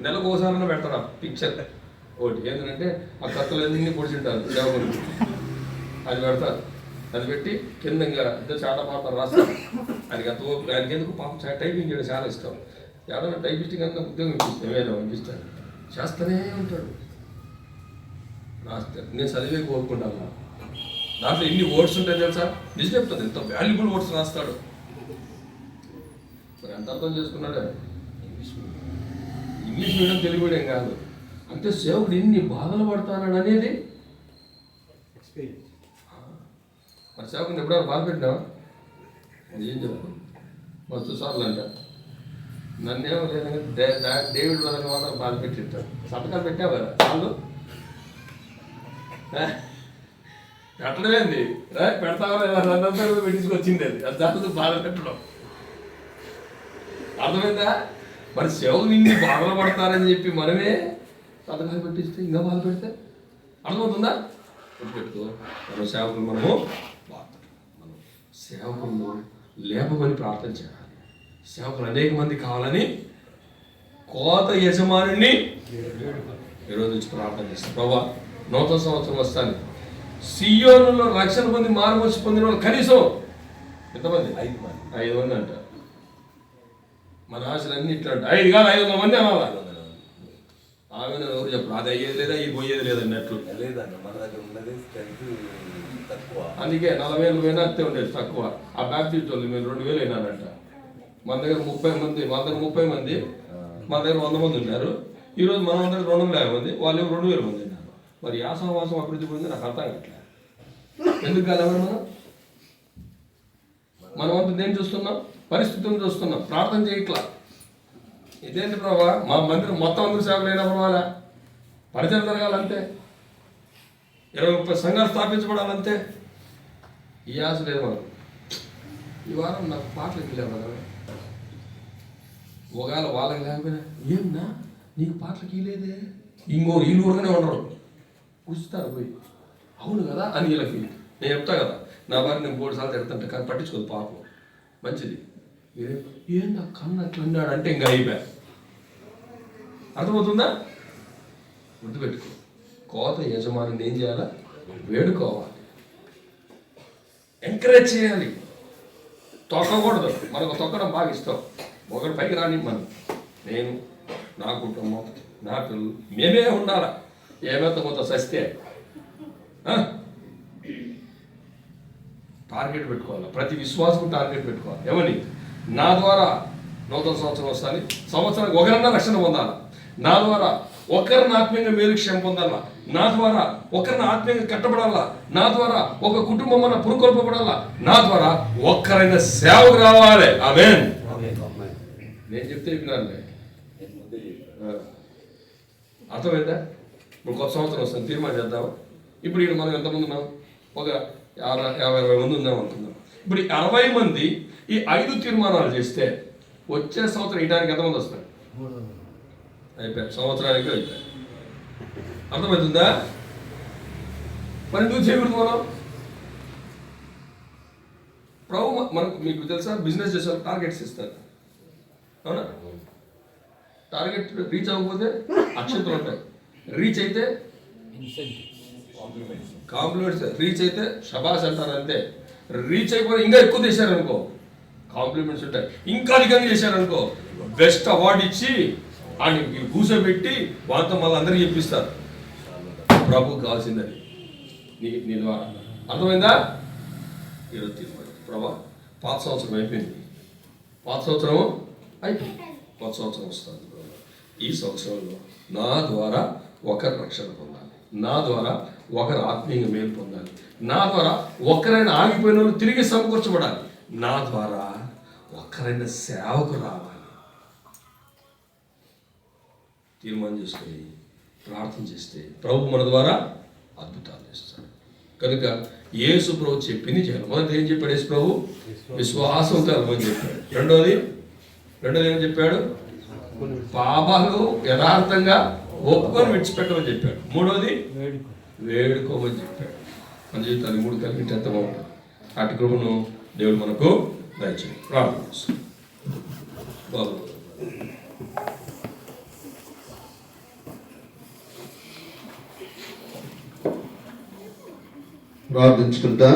నెలకు ఒకసారైనా పెడతాడు ఆ పిక్చర్ ఒకటి. ఏంటంటే ఆ కథలు అన్నీ పొడిచింటారు సేవకులు, అది పెడతారు. అది పెట్టి కింద ఇంకా ఇద్దరు చాట పాడతారు, రాస్తారు. ఆయనకి అంత ఓపిక, ఆయనకి ఎందుకు పాపం టైపింగ్ చేయడం చాలా ఇష్టం. ఎవరైనా టైపిస్టింగ్ అంతా ఉద్యోగం ఇప్పిస్తాను, ఏదో అనిపిస్తాను, చేస్తూనే ఉంటాడు, రాస్తాడు. నేను చదివే కోరుకుంటాను. దాంట్లో ఎన్ని వర్డ్స్ ఉంటాయి తెలుసా? నిజం చెప్తుంది, ఎంత వాల్యుబుల్ వర్డ్స్ రాస్తాడు. మరి ఎంత అర్థం చేసుకున్నాడే? ఇంగ్లీష్ మీడియం తెలుగు మీడియం కాదు. అంటే సేవకుడు ఎన్ని బాధలు పడతాడు అనేది ఎక్స్పీరియన్స్. మరి సేవకుని ఎప్పుడైనా బాధ పెట్టినావా? ఏం చెప్పు, మస్తు సార్లు అంట. నన్నేమో లేదంటే డేవిడ్ వరకు మాత్రం బాధ పెట్టింటాడు. సంతకాలు పెట్టావు కదా వాళ్ళు, పెట్టడమేంది పెడతావా లేదా నన్నంతా పెట్టించుకొచ్చింది. అది దాంతో బాధ పెట్టడం అర్థమైందా? మరి సేవలు నిన్ను బాధలు పడతారని చెప్పి మనమే సంతకాలు పెట్టిస్తే ఇంకా బాధ పెడితే అర్థమవుతుందా? పెట్టుకో. మనం సేవకులు, మనం సేవకులు లేపమని ప్రార్థన చేయాలి. సేవకులు అనేక మంది కావాలని కోత యజమానిని ఈరోజు నుంచి ప్రార్థన చేస్తాం. ప్రభా నూతన సంవత్సరం వస్తాను, సియోనులో రక్షణ పొంది మారుమోసి పొందిన వాళ్ళు కనీసం ఎంతమంది? 5 మంది అంట. మన ఆశలు అన్ని ఇట్లా 5 కాదు 500 మంది అనాలా? ఆమె ఎవరు చెప్పరు, అది అయ్యేది లేదా ఇది పోయేది లేదన్నట్లు. లేదన్న మన దగ్గర ఉన్నది స్ట్రెంత్ తక్కువ. అందుకే 40,000 పోయినా అంతే ఉండేది తక్కువ. ఆ బ్యాప్టిస్ట్ వాళ్ళు మేము 2,000 అయినానంట. మన దగ్గర 30 మంది, మన దగ్గర 30 మంది, మన దగ్గర 100 మంది ఉన్నారు. ఈరోజు మన దగ్గర 250 మంది, వాళ్ళు 2,000 మంది ఉన్నారు. మరి ఆ సహవాసం అభివృద్ధి పొంది నాకు అర్థం కావట్లేదు. ఎందుకు కాలేమని మనం అంతా దేన్ని చూస్తున్నాం? పరిస్థితులను చూస్తున్నాం, ప్రార్థన చేయట్లా. ఇదేంటి ప్రభా, మా మందిరం మొత్తం అందరూ సేవలు అయినా పర్వాలా, పరిచయం జరగాలంతే, 20-30 సంఘాలు స్థాపించబడాలంతే. ఈ ఆశ లేదు మనకు. ఈ వారం నాకు పాటలు వెళ్ళావు కదా, ఒకవేళ వాళ్ళకి లేకపోయినా ఏమన్నా నీకు పాటలకి లేదే, వీళ్ళు ఊరుగానే ఉండరు, కూర్చుతారు పోయి అవును కదా అని వీళ్ళకి. నేను చెప్తా కదా, నా భార్య నేను 3 సార్లు తిడతాంటే కానీ పట్టించుకోదు పాపం, మంచిది. ఏం నా కన్ను అట్లా ఉన్నాడంటే ఇంకా అయిపోయా. అర్థమవుతుందా? గుర్తుపెట్టుకో, కోత యజమాని ఏం చేయాలా? వేడుకోవాలి, ఎంకరేజ్ చేయాలి, తొక్కకూడదు. మనకు తొక్కడం బాగా ఇష్టం. ఒకటి పైకి రాని మనం, నేను, నా కుటుంబం, నా పిల్లలు, మేమే ఉండాలా. ఏమైతే కొంత సస్తే టార్గెట్ పెట్టుకోవాలి. ప్రతి విశ్వాసం టార్గెట్ పెట్టుకోవాలి. ఏమని? నా ద్వారా నూతన సంవత్సరం వస్తుంది, సంవత్సరానికి ఒకరన్నా రక్షణ పొందాలా, నా ద్వారా ఒకరిని ఆత్మీయంగా మేలుక్షేమం పొందాలా, నా ద్వారా ఒకరిని ఆత్మీయంగా కట్టబడాలా, నా ద్వారా ఒక కుటుంబం అన్న పురుకొల్పబడాలా, నా ద్వారా ఒక్కరైనా సేవకు రావాలి. ఆమేన్. నేను చెప్తే వినాలి. అర్థమైందా? ఇప్పుడు కొత్త సంవత్సరం వస్తుంది, తీర్మానం చేద్దాం. ఇప్పుడు ఇక్కడ మనం ఎంతమంది ఉన్నాం? ఒక 50-60 మంది ఉందాం అనుకుందాం. ఇప్పుడు ఈ 60 మంది ఈ 5 తీర్మానాలు చేస్తే వచ్చే సంవత్సరం ఇయడానికి ఎంతమంది వస్తారు? అయిపోయారు, సంవత్సరానికి అయిపోయారు. అర్థమవుతుందా? మరి నువ్వు చేయకూడదు. మనం ప్రభు మనకు, మీకు తెలుసా, బిజినెస్ చేసే టార్గెట్స్ ఇస్తారు, అవునా? టార్గెట్ రీచ్ అవ్వకపోతే అక్షంతలు ఉంటాయి, రీచ్ అయితే కాంప్లిమెంట్స్, రీచ్ అయితే షబాష్ అంటారు అంతే. రీచ్ అయిపోయి ఇంకా ఎక్కువ చేశారనుకో కాంప్లిమెంట్స్ ఉంటాయి, ఇంకా అధికంగా చేశారనుకో బెస్ట్ అవార్డు ఇచ్చి అని కూర్చోబెట్టి వాళ్ళతో మళ్ళీ అందరికీ చెప్పిస్తారు. ప్రభుకు కావాల్సిందని నీ ద్వారా. అర్థమైందా? ఈరోజు తీసుకోండి, ప్రభా పాత సంవత్సరం అయిపోయింది, పాత సంవత్సరం అయిపోయింది, కొత్త సంవత్సరం వస్తుంది. ఈ సంవత్సరంలో నా ద్వారా ఒకరు రక్షణ పొందాలి, నా ద్వారా ఒకరు ఆత్మీయంగా మేలు పొందాలి, నా ద్వారా ఒక్కరైనా ఆగిపోయిన వాళ్ళు తిరిగి సమకూర్చబడాలి, నా ద్వారా ఒక్కరైనా సేవకు రావాలి. తీర్మానం చేసుకొని ప్రార్థన చేస్తే ప్రభు మన ద్వారా అద్భుతాలు చేస్తాడు. కనుక యేసు ప్రభు చెప్పింది చేయాలి. మొదటి ఏం చెప్పాడు యేసు ప్రభు? విశ్వాసం కలమని చెప్పాడు. రెండోది ఏమని చెప్పాడు? పాపాలు యథార్థంగా ఒప్పుకొని విడిచిపెట్టమని చెప్పాడు. మూడోది వేడుకోమని చెప్పాడు. మన జీవితాన్ని 3 కలిపి ఎంత బాగుంటుంది. అటు కృపను దేవుడు మనకు దయచేయండి. ప్రార్థన బాబు. ప్రార్థించుకుంటా